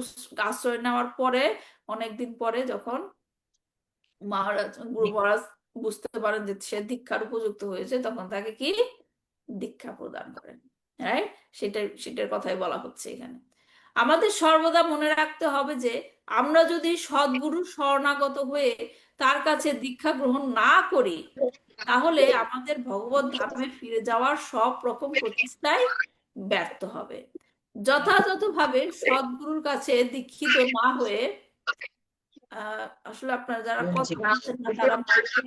আশ্রয় নেওয়ার পরে অনেকদিন পরে যখন মহারাজ, গুরু মহারাজ বুঝতে পারেন যে সে দীক্ষার উপযুক্ত হয়েছে, তখন তাকে কি দীক্ষা প্রদান করেন। রাইট, সেটার কথাই বলা হচ্ছে এখানে। আমাদের সর্বদা মনে রাখতে হবে যে আমরা যদি সদ্গুরুর শরণাগত হয়ে তার কাছে দীক্ষা গ্রহণ না করি, তাহলে আমাদের ভগবত ধামে ফিরে যাওয়ার সব রকম প্রচেষ্টাই ব্যর্থ হবে। যথাযথভাবে সদ্গুরুর কাছে দীক্ষিত না হয়ে, আসলে আপনারা যারা কথা বলছেন না তারা একটু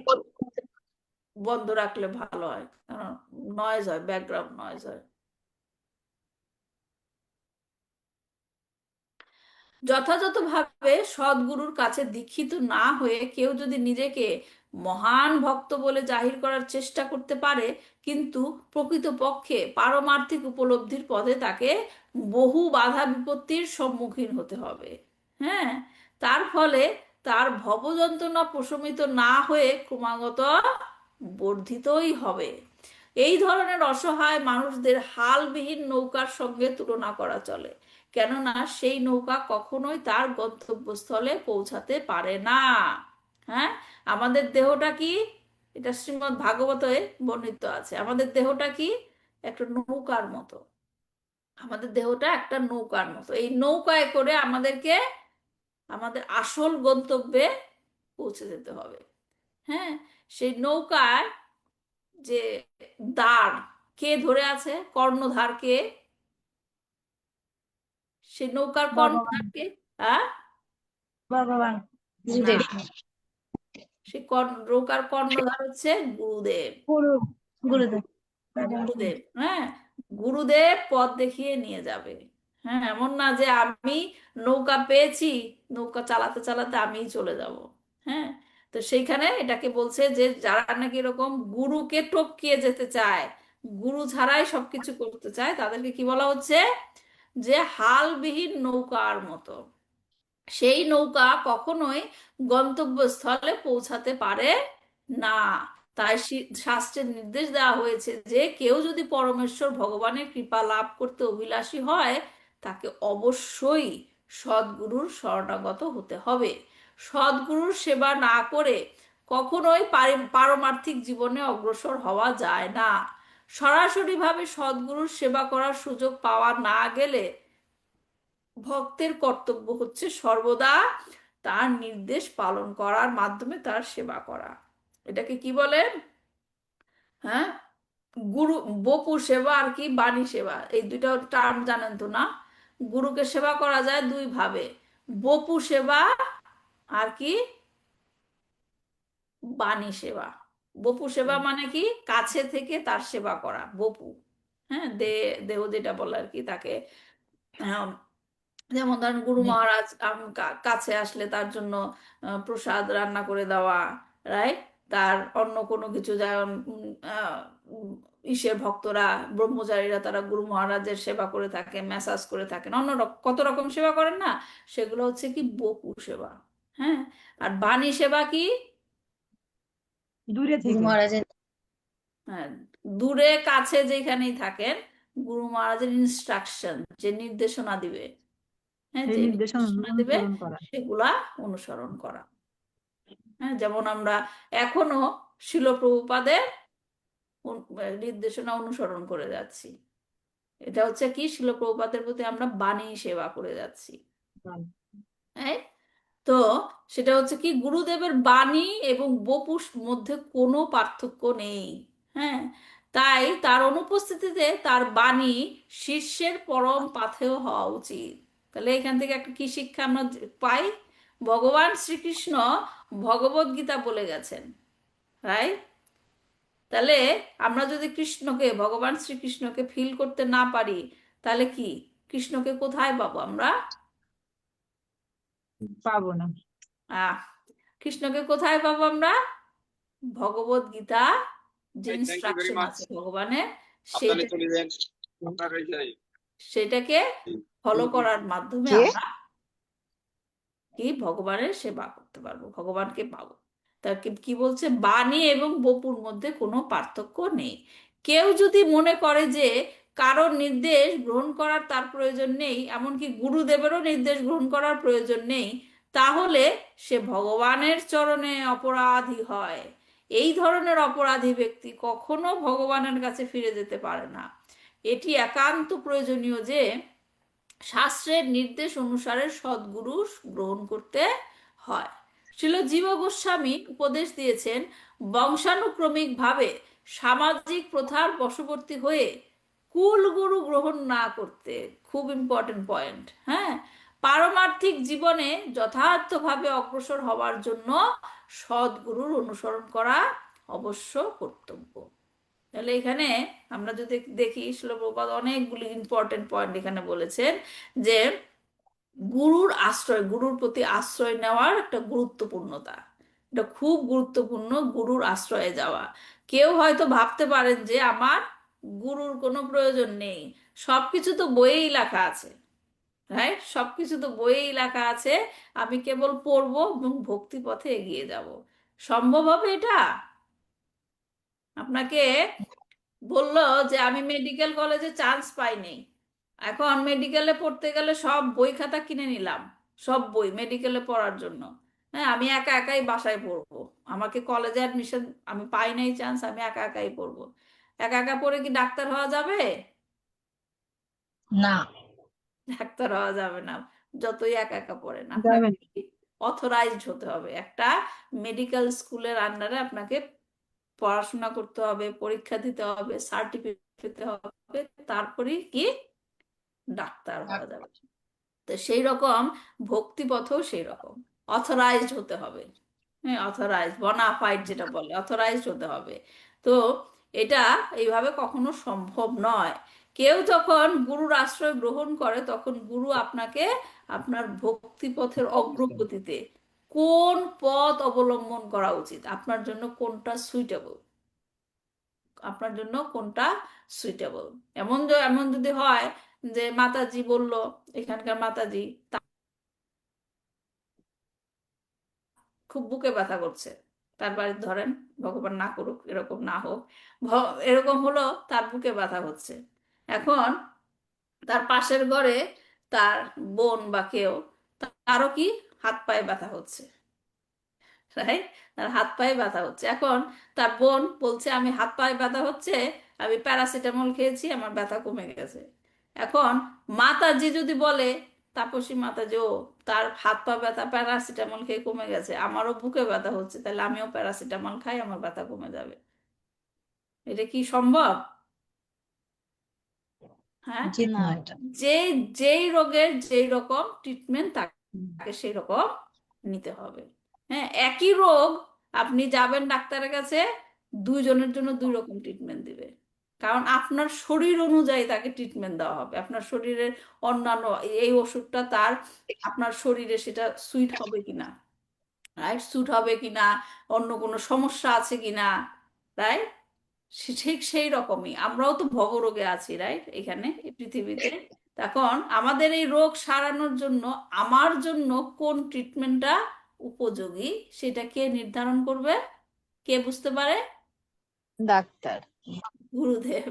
বন্ধ রাখলে ভালো হয়, কারণ নয়েজ হয়, ব্যাকগ্রাউন্ড নয়েজ হয়। যথাযথভাবে সদ্গুরুর কাছে দীক্ষিত না হয়ে কেউ যদি নিজেকে মহান ভক্ত বলে জাহির করার চেষ্টা করতে পারে, কিন্তু প্রকৃতপক্ষে পারমার্থিক উপলব্ধির পথে তাকে বহু বাধা বিপত্তির সম্মুখীন হতে হবে। হ্যাঁ, তার ফলে তার ভবযন্ত্রণা প্রশমিত না হয়ে ক্রমাগত বর্ধিতই হবে। এই ধরনের অসহায় মানুষদের হালবিহীন নৌকার সঙ্গে তুলনা করা চলে, কেননা সেই নৌকা কখনোই তার গন্তব্যস্থলে পৌঁছাতে পারে না। হ্যাঁ, আমাদের দেহটা কি, এটা শ্রীমদ্ ভাগবতে বর্ণিত আছে, আমাদের দেহটা কি একটা নৌকার মতো। আমাদের দেহটা একটা নৌকার মতো, এই নৌকায় করে আমাদেরকে আমাদের আসল গন্তব্যে পৌঁছে যেতে হবে। হ্যাঁ, সেই নৌকায় যে দাঁড় কে ধরে আছে, কর্ণধার কে, সেই নৌকার ভগবান, কর্ণধার কে? হ্যাঁ, ভগবান না, গুরুদেব। সেই নৌকার কর্ণধার হচ্ছে গুরুদেব। গুরু, গুরুদেব। গুরুদেব, হ্যাঁ, গুরুদেব পথ দেখিয়ে নিয়ে যাবে। হ্যাঁ, এমন না যে আমি নৌকা পেয়েছি, নৌকা চালাতে চালাতে আমিই চলে যাব। হ্যাঁ, তো সেইখানে এটাকে বলছে যে যারা নাকি এরকম গুরুকে টপকিয়ে যেতে চায়, গুরু ছাড়াই সবকিছু করতে চায়, তাদেরকে কি বলা হচ্ছে, যে হালবিহীন নৌকার মতো। সেই নৌকা কখনোই গন্তব্যস্থলে পৌঁছাতে পারে না। তাই শাস্ত্রের নির্দেশ দেওয়া হয়েছে যে কেউ যদি পরমেশ্বর ভগবানের কৃপা লাভ করতে অভিলাষী হয়, তাকে অবশ্যই সদ্গুরুর শরণাগত হতে হবে। সদ্গুরুর সেবা না করে কখনোই পারমার্থিক জীবনে অগ্রসর হওয়া যায় না। সরাসরিভাবে সদ্গুরুর সেবা করার সুযোগ পাওয়া না গেলে ভক্তের কর্তব্য হচ্ছে সর্বদা তার নির্দেশ পালন করার মাধ্যমে তার সেবা করা। এটাকে কি বলে? হ্যাঁ, গুরু, বপু সেবা আর কি বাণী সেবা, এই দুইটা টার্ম জানেন তো না? গুরুকে সেবা করা যায় দুই ভাবে, বপু সেবা আর কি বাণী সেবা। বপু সেবা মানে কি, কাছে থেকে তার সেবা করা, বপু। হ্যাঁ, দেহ যেটা বলে আর কি তাকে। আহ, যেমন ধরেন গুরু মহারাজ কাছে আসলে তার জন্য প্রসাদ রান্না করে দেওয়া, রাইট? তার অন্য কোনো কিছু, যেমন ইসের ভক্তরা, ব্রহ্মচারীরা, তারা গুরু মহারাজের সেবা করে থাকেন, ম্যাসাজ করে থাকেন, অন্য কত রকম সেবা করেন না, সেগুলো হচ্ছে কি বপু সেবা। হ্যাঁ, আর বাণী সেবা কি? দূরে গুরু থেকে। মহারাজের হ্যাঁ, দূরে কাছে যেখানেই থাকেন গুরু মহারাজের ইনস্ট্রাকশন, যে নির্দেশনা দিবে, হ্যাঁ, সেই যে নির্দেশনা নির্দেশনা দিবে অনুসরণ করা। সেগুলা অনুসরণ করা। হ্যাঁ, যেমন আমরা এখনো শিল প্রভুপাদের নির্দেশনা অনুসরণ করে যাচ্ছি। এটা হচ্ছে কি, শিল প্রভুপাদের প্রতি আমরা বাণী সেবা করে যাচ্ছি। হ্যাঁ, তো সেটা হচ্ছে কি, গুরুদেবের বাণী এবং বপুর মধ্যে কোনো পার্থক্য নেই। হ্যাঁ, তাই তার অনুপস্থিতিতে তার বাণী শিষ্যের পরম পাথেয় হওয়া উচিত। তাহলে এখান থেকে একটা কি শিক্ষা আমরা পাই? ভগবান শ্রীকৃষ্ণ ভগবদ গীতা বলে গেছেন, রাইট? তাহলে আমরা যদি কৃষ্ণকে, ভগবান শ্রীকৃষ্ণকে ফিল করতে না পারি, তাহলে কি কৃষ্ণকে কোথায় পাবো আমরা? পাবো না। আহ কৃষ্ণকে কোথায় পাবো আমরা? ভগবদ গীতা যে ইনস্ট্রাকশন আছে ভগবানের, সেইটা সেটাকে ফলো করার মাধ্যমে আমরা কি ভগবানের সেবা করতে পারবো, ভগবানকে পাবো। তা কি বলছে, বাণী এবং বপুর মধ্যে কোনো পার্থক্য নেই। কেউ যদি মনে করে যে কারোর নির্দেশ গ্রহণ করার তার প্রয়োজন নেই, এমনকি গুরুদেবেরও নির্দেশ গ্রহণ করার প্রয়োজন নেই, তাহলে সে ভগবানের চরণে অপরাধী হয়। এই ধরনের অপরাধী ব্যক্তি কখনো ভগবানের কাছে ফিরে যেতে পারে না। এটি একান্ত প্রয়োজনীয় যে শাস্ত্রের নির্দেশ অনুসারে সদ্গুরু গ্রহণ করতে হয়। শ্রীল জীব গোস্বামী উপদেশ দিয়েছেন, বংশানুক্রমিক ভাবে সামাজিক প্রথার বশবর্তী হয়ে কুল গুরু গ্রহণ না করতে। খুব ইম্পর্টেন্ট পয়েন্ট। হ্যাঁ, পারমার্থিক জীবনে যথার্থভাবে অগ্রসর হওয়ার জন্য সদ্গুরুর অনুসরণ করা অবশ্য কর্তব্য। তাহলে এখানে আমরা যদি দেখি, শিল প্রভুপাদ অনেকগুলি ইম্পর্টেন্ট পয়েন্ট এখানে বলেছেন, যে গুরুর আশ্রয়, গুরুর প্রতি আশ্রয় নেওয়ার একটা গুরুত্বপূর্ণতা, এটা খুব গুরুত্বপূর্ণ, গুরুর আশ্রয়ে যাওয়া। কেউ হয়তো ভাবতে পারেন যে আমার গুরুর কোনো প্রয়োজন নেই, সবকিছু তো বইয়েই লেখা আছে, রাইট? সবকিছু তো বইয়েই লেখা আছে, আমি কেবল পড়বো এবং ভক্তি পথে এগিয়ে যাব। সম্ভব হবে এটা? আপনাকে বললো যে আমি মেডিকেল কলেজে চান্স পাইনি, এখন মেডিকেলে পড়তে গেলে সব বই খাতা কিনে নিলাম, সব বই মেডিকেলে পড়ার জন্য। হ্যাঁ, আমি একা একাই বাসায় পড়বো, আমাকে কলেজে অ্যাডমিশন, আমি পাই নাই চান্স, আমি একা একাই পড়বো। একা একা পড়ে কি ডাক্তার হওয়া যাবে? না। ডাক্তার হওয়া যাবে না, যতই একা একা পড়েন। যাবে আপনাকে না। অথরাইজড হতে হবে, একটা মেডিকেল স্কুলের আন্ডারে আপনাকে পড়াশোনা করতে হবে, পরীক্ষা দিতে হবে, সার্টিফিকেট পেতে হবে, তারপরেই কি ডাক্তার হওয়া যাবে। তো সেই রকম ভক্তি পথও সেই রকম অথরাইজড হতে হবে। হ্যাঁ, অথরাইজড বনাফাইড যেটা বলে, অথরাইজড হতে হবে। তো এটা এইভাবে কখনো সম্ভব নয়। কেউ যখন গুরুর আশ্রয় গ্রহণ করে, তখন গুরু আপনাকে আপনার ভক্তি পথের অগ্রগতিতে কোন পথ অবলম্বন করা উচিত, আপনার জন্য কোনটা সুইটেবল, আপনার জন্য কোনটা সুইটেবল। এমন যদি হয় যে মাতাজি বলল, এখানকার মাতাজি খুব বুকে ব্যথা করছে, তার বাড়ির ধরেন, ভগবান না করুক এরকম না হোক, এরকম হলো, তার বুকে ব্যথা হচ্ছে। এখন তার পাশের ঘরে তার বোন বা কেউ, তারও কি হাত পায়ে ব্যথা হচ্ছে, রাইট? তার হাত পায়ে ব্যথা হচ্ছে। এখন তার বোন বলছে আমি হাত পায়ে ব্যথা হচ্ছে, আমি প্যারাসিটামল খেয়েছি, আমার ব্যথা কমে গেছে। এখন মাতাজি যদি বলে, তাপসী মাতাজি, ও তার হাত পা ব্যথা প্যারাসিটামল খেয়ে কমে গেছে, আমারও বুকে ব্যথা হচ্ছে, তাহলে আমিও প্যারাসিটামল খাই, আমার ব্যথা কমে যাবে। এটা কি সম্ভব? হ্যাঁ, উচিত না এটা। যে যেই রোগের যেই রকম ট্রিটমেন্ট, হুম। তাকে সেই রকম নিতে হবে। হ্যাঁ, একই রোগ, আপনি যাবেন ডাক্তারের কাছে, দুইজনের জন্য দুই রকম ট্রিটমেন্ট দিবে, কারণ আপনার শরীর অনুযায়ী তাকে ট্রিটমেন্ট দেওয়া হবে। আপনার শরীরের অন্যান্য এই ওষুধটা তার, আপনার শরীরে সেটা সুইট হবে কিনা, রাইট? স্যুট হবে কিনা, অন্য কোনো সমস্যা আছে কিনা, রাইট? ঠিক সেই রকমই আমরাও তো ভবরোগে আছি, রাইট? এখানে এই পৃথিবীতে। তখন আমাদের এই রোগ সারানোর জন্য আমার জন্য কোন ট্রিটমেন্টটা উপযোগী, সেটা কে নির্ধারণ করবে, কে বুঝতে পারে? ডাক্তার। গুরুদেব।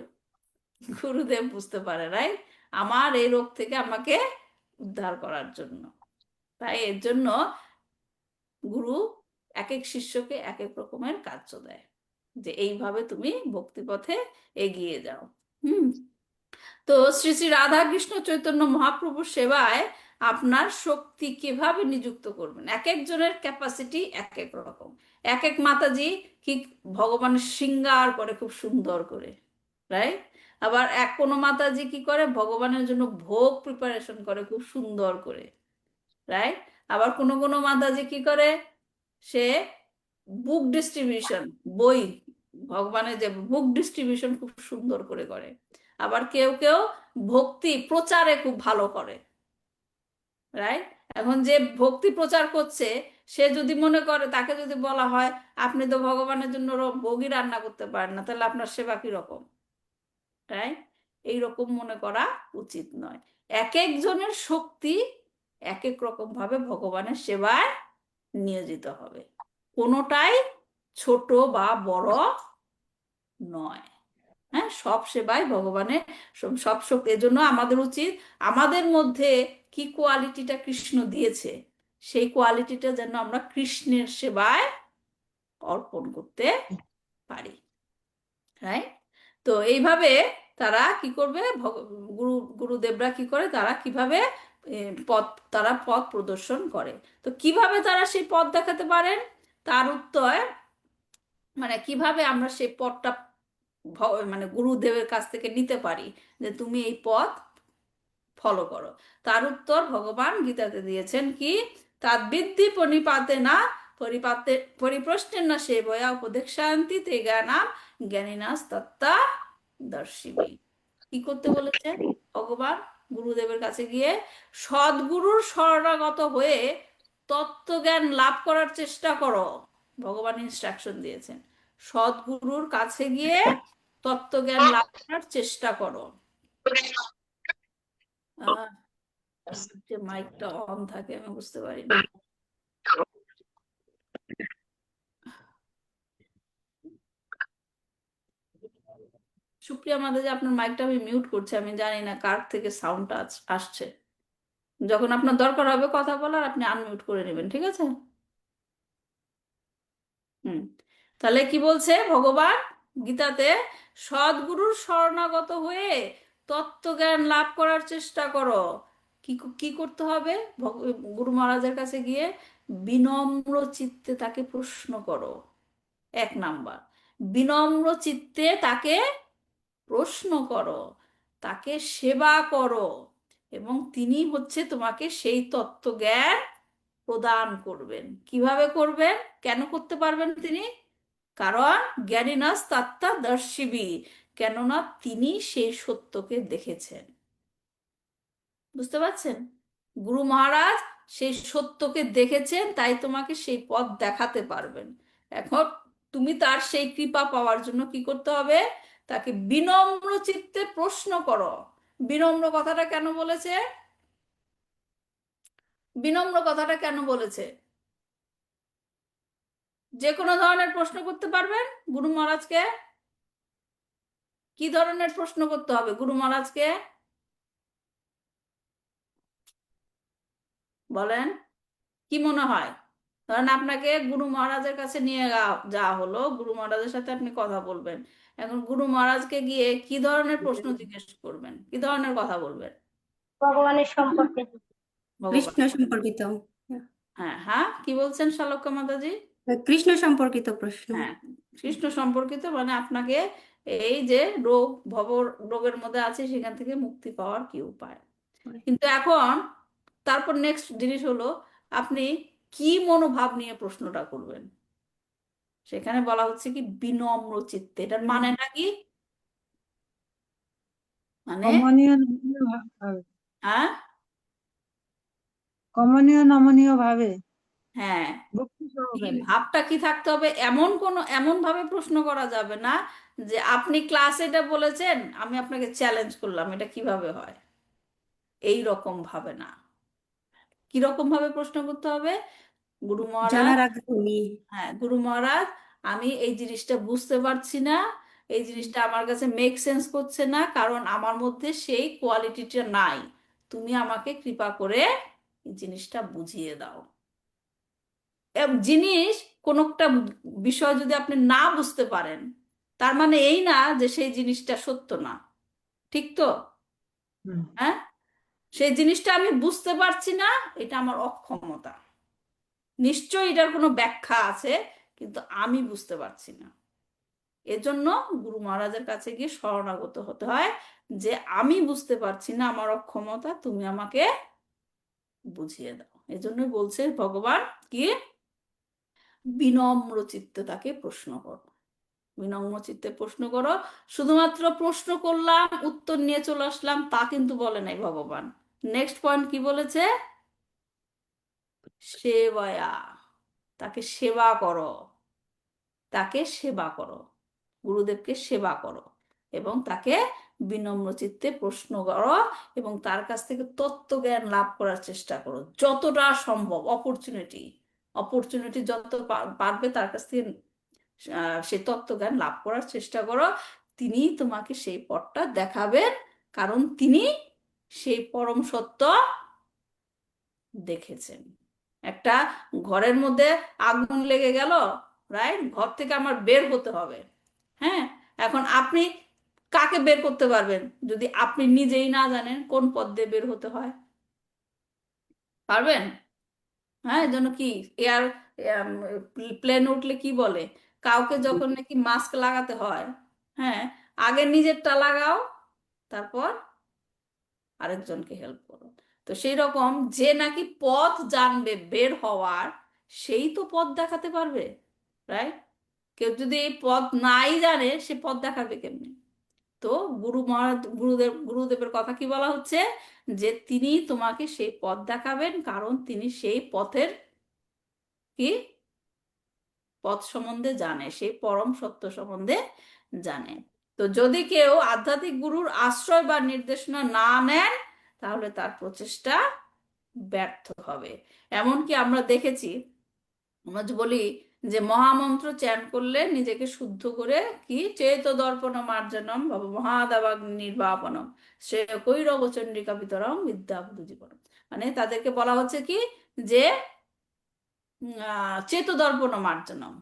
গুরুদেব বুঝতে পারে, রাইট? আমার এই রোগ থেকে আমাকে উদ্ধার করার জন্য। তাই এর জন্য গুরু এক এক শিষ্যকে এক এক রকমের কার্য দেয়, যে এইভাবে তুমি ভক্তিপথে এগিয়ে যাও। হুম। তো শ্রী শ্রী রাধা কৃষ্ণ চৈতন্য মহাপ্রভুর সেবায় আপনার শক্তি কিভাবে নিযুক্ত করবেন? এক একজনের ক্যাপাসিটি এক এক রকম। এক এক মাতাজি কি ভগবানের শৃঙ্গার করে খুব সুন্দর করে, রাইট? আবার কোনো মাতাজি কি করে ভগবানের জন্য ভোগ প্রিপারেশন করে খুব সুন্দর করে, রাইট? আবার কোনো কোনো মাতাজি কি করে, সে বুক ডিস্ট্রিবিউশন, বই, ভগবানের যে বুক ডিস্ট্রিবিউশন খুব সুন্দর করে করে। আবার কেউ কেউ ভক্তি প্রচারে খুব ভালো করে, রাইট? এখন যে ভক্তি প্রচার করছে, সে যদি মনে করে, তাকে যদি বলা হয় আপনি তো ভগবানের জন্য ভোগই রান্না করতে পারেন না, তাহলে আপনার সেবা কিরকম, রাইট? এইরকম মনে করা উচিত নয়। এক একজনের শক্তি এক এক রকম ভাবে ভগবানের সেবায় নিয়োজিত হবে, কোনোটাই ছোট বা বড় নয়। হ্যাঁ, সব সেবায় ভগবানের সব শক্তি। এজন্য আমাদের উচিত আমাদের মধ্যে কি কোয়ালিটিটা কৃষ্ণ দিয়েছে, সেই কোয়ালিটিটা যেন আমরা কৃষ্ণের সেবায় অর্পণ করতে পারি, রাইট? তো এইভাবে তারা কি করবে, গুরুদেবরা কি করে, তারা কিভাবে পথ, তারা পথ প্রদর্শন করে। তো কিভাবে তারা সেই পথ দেখাতে পারেন, তার উত্তর, মানে কিভাবে আমরা সেই পথটা মানে গুরুদেবের কাছ থেকে নিতে পারি, যে তুমি এই পথ ফলো করো। তার উত্তর ভগবান গীতাতে দিয়েছেন কি, তাদ্বিদ্ধি পরিপাতে না, পরিপাতে পরিপ্রশ্নের না সেবয়া উপদেশান্তি তে জ্ঞানাম জ্ঞানিনাস তত্ত্বা দর্শিবি। কি করতে বলেছে ভগবান? গুরুদেবের কাছে গিয়ে সদ্গুরুর শরণাগত হয়ে তত্ত্বজ্ঞান লাভ করার চেষ্টা করো। ভগবান ইনস্ট্রাকশন দিয়েছেন, সদ্গুরুর কাছে গিয়ে তত্ত্বজ্ঞান লাভ করার চেষ্টা করো। আহ, যে মাইকটা অন থাকে আমি বুঝতে পারি না। সুপ্রিয়া মাঝে যে আপনার মাইকটা আমি মিউট করছি, আমি জানি না কার থেকে সাউন্ডটা আসছে। যখন আপনার দরকার হবে কথা বলার, আপনি আনমিউট করে নেবেন, ঠিক আছে? হুম। তাহলে কি বলছে ভগবান গীতাতে, সদ্গুরুর শরণাগত হয়ে তত্ত্বজ্ঞান লাভ করার চেষ্টা করো। কি কি করতে হবে? গুরু মহারাজের কাছে গিয়ে বিনম্র চিত্তে তাকে প্রশ্ন করো। এক নাম্বার, বিনম্র চিত্তে তাকে প্রশ্ন করো, তাকে সেবা করো, এবং তিনি হচ্ছে তোমাকে সেই তত্ত্বজ্ঞান প্রদান করবেন। কিভাবে করবেন, কেন করতে পারবেন তিনি? কারণ জ্ঞানীনাস তাত্ত্বা দর্শিবি, কেননা তিনি সেই সত্যকে দেখেছেন। বুঝতে পারছেন? গুরু মহারাজ সেই সত্যকে দেখেছেন, তাই তোমাকে সেই পথ দেখাতে পারবেন। এখন তুমি তার সেই কৃপা পাওয়ার জন্য কি করতে হবে? তাকে বিনম্র চিত্তে প্রশ্ন করো। বিনম্র কথাটা কেন বলেছে? বিনম্র কথাটা কেন বলেছে? যে কোনো ধরনের প্রশ্ন করতে পারবেন গুরু মহারাজকে। কি ধরনের প্রশ্ন করতে হবে গুরু মহারাজকে, বলেন? কি মনে হয়? ধরেন আপনাকে গুরু মহারাজের কাছে নিয়ে যাওয়া হলো, গুরু মহারাজের সাথে আপনি কথা বলবেন। এখন গুরু মহারাজকে গিয়ে কি ধরনের প্রশ্ন জিজ্ঞেস করবেন, কি ধরনের কথা বলবেন? ভগবানের সম্পর্কে। ভগবান। কৃষ্ণ সম্পর্কিত। হ্যাঁ হ্যাঁ, কি বলছেন শালক্য মাতাজি? কৃষ্ণ সম্পর্কিত প্রশ্ন। হ্যাঁ, কৃষ্ণ সম্পর্কিত, মানে আপনাকে এই যে রোগ ভব রোগের মধ্যে আছে, সেখান থেকে মুক্তি পাওয়ার কি উপায়। কিন্তু এখন তারপর নেক্সট জিনিস হলো, আপনি কি মনোভাব নিয়ে প্রশ্নটা করবেন। সেখানে বলা হচ্ছে কি বিনম্র চিত্তে, এটার মানেটা কি? মানে কমনীয় নমনীয় ভাবে, হ্যাঁ কমনীয় নমনীয় ভাবে, হ্যাঁ, ভক্তি এই সহকারে। ভাবটা কি থাকতে হবে, এমন ভাবে প্রশ্ন করা যাবে না যে আপনি ক্লাসে এটা বলেছেন, আমি আপনাকে চ্যালেঞ্জ করলাম, এটা কিভাবে হয়, এই রকম ভাবে না। কিরকম ভাবে প্রশ্ন করতে হবে? গুরু মহারাজ, জানার আগ্রহ নিয়ে। হ্যাঁ গুরু মহারাজ, আমি এই জিনিসটা বুঝতে পারছি না, এই জিনিসটা আমার কাছে মেক সেন্স করছে না, কারণ আমার মধ্যে সেই কোয়ালিটিটা নাই। তুমি আমাকে কৃপা করে এই জিনিসটা বুঝিয়ে দাও। জিনিস, কোন একটা বিষয় যদি আপনি না বুঝতে পারেন, তার মানে এই না যে সেই জিনিসটা সত্য না। ঠিক তো? হুম। হ্যাঁ, সেই জিনিসটা আমি বুঝতে পারছি না, এটা আমার অক্ষমতা। নিশ্চয়ই এটার কোনো ব্যাখ্যা আছে, কিন্তু আমি বুঝতে পারছি না। এজন্য গুরু মহারাজের কাছে গিয়ে শরণাগত হতে হয়, যে আমি বুঝতে পারছি না, আমার অক্ষমতা, তুমি আমাকে বুঝিয়ে দাও। এজন্যই বলছে ভগবান কি, বিনম্র চিত্তে তাকে প্রশ্ন করো। বিনম্র চিত্তে প্রশ্ন করো। শুধুমাত্র প্রশ্ন করলাম, উত্তর নিয়ে চলে আসলাম, তা কিন্তু বলে নাই ভগবান। নেক্সট পয়েন্ট কি বলেছে? সেবায়া, তাকে সেবা করো, তাকে সেবা করো, গুরুদেবকে সেবা করো, এবং তাকে বিনম্র চিত্তে প্রশ্ন করো, এবং তার কাছ থেকে তত্ত্বজ্ঞান লাভ করার চেষ্টা করো যতটা সম্ভব। অপরচুনিটি, অপরচুনিটি যত পারবে তার কাছ থেকে সেই তত্ত্বজ্ঞান লাভ করার চেষ্টা করো। তিনি তোমাকে সেই পথটা দেখাবেন, কারণ তিনি সেই পরম সত্য দেখেছেন। একটা ঘরের মধ্যে আগুন লেগে গেল, রাইট? ঘর থেকে আমার বের হতে হবে। হ্যাঁ, এখন আপনি কাকে বের করতে পারবেন যদি আপনি নিজেই না জানেন কোন পথ দিয়ে বের হতে হয়? পারবেন? হ্যাঁ, এই জন্য কি এয়ার, প্লেন উঠলে কি বলে, কাউকে যখন নাকি মাস্ক লাগাতে হয়, হ্যাঁ, আগে নিজেরটা লাগাও, তারপর আরেকজনকে হেল্প করো। তো সেই রকম যে নাকি পথ জানবে বের হওয়ার, সেই তো পথ দেখাতে পারবে, রাইট? কেউ যদি এই পথ নাই জানে, সে পথ দেখাবে কেমনি? তো গুরু মহারাজ, গুরুদেবের কথা কি বলা হচ্ছে, যে তিনি তোমাকে সেই পথ দেখাবেন, কারণ তিনি সেই পথের কি, পথ সম্বন্ধে জানে, সেই পরম সত্য সম্বন্ধে জানে। তো যদি কেউ আধ্যাত্মিক গুরুর আশ্রয় বা নির্দেশনা না নেন, তাহলে তার প্রচেষ্টা ব্যর্থ হবে। এমনকি আমরা দেখেছি, আমরা যে বলি যে মহামন্ত্র চ্যান করলে নিজেকে শুদ্ধ করে কি, চেত দর্পণ মার্জনম বাবা মহাদাবাগ নির্বাপনম শ্রেয় কৈরব চন্ডিকা বিতরম বিদ্যাবুদ্ধ জীবনম। মানে তাদেরকে বলা হচ্ছে কি, যে চেত দর্পণ মার্জনম,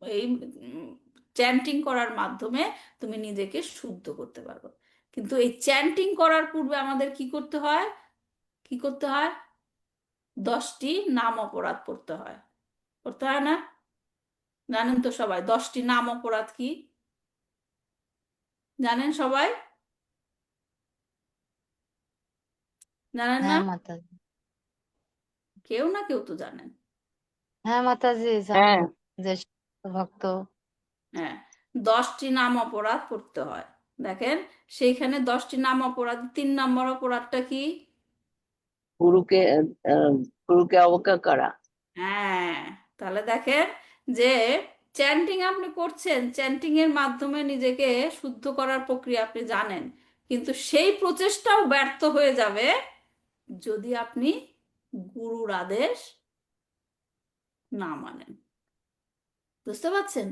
এই চ্যান্টিং করার মাধ্যমে তুমি নিজেকে শুদ্ধ করতে পারবে। কিন্তু এই চ্যান্টিং করার পূর্বে আমাদের কি করতে হয়? কি করতে হয়? 10টি নাম অপরাধ পড়তে হয়। করতে হয় না? জানেন তো সবাই 10টি নাম অপরাধ কি? জানেন সবাই? জানেন না? হ্যাঁ মাতাজি। কেউ না কেউ তো জানেন। হ্যাঁ মাতাজি জানি, হ্যাঁ, যে ভক্ত। হ্যাঁ, 10টি নাম অপরাধ করতে হয়। দেখেন, সেইখানে 10টি নাম অপরাধ, 3 নম্বর অপরাধটা কি? গুরুকে আহ, গুরুকে অবজ্ঞা করা। হ্যাঁ, তাহলে দেখেন যে চ্যান্টিং আপনি করছেন, চ্যান্টিং এর মাধ্যমে নিজেকে শুদ্ধ করার প্রক্রিয়া আপনি জানেন, কিন্তু সেই প্রচেষ্টাও ব্যর্থ হয়ে যাবে যদি আপনি গুরুর আদেশ না মানেন। বুঝতে পারছেন?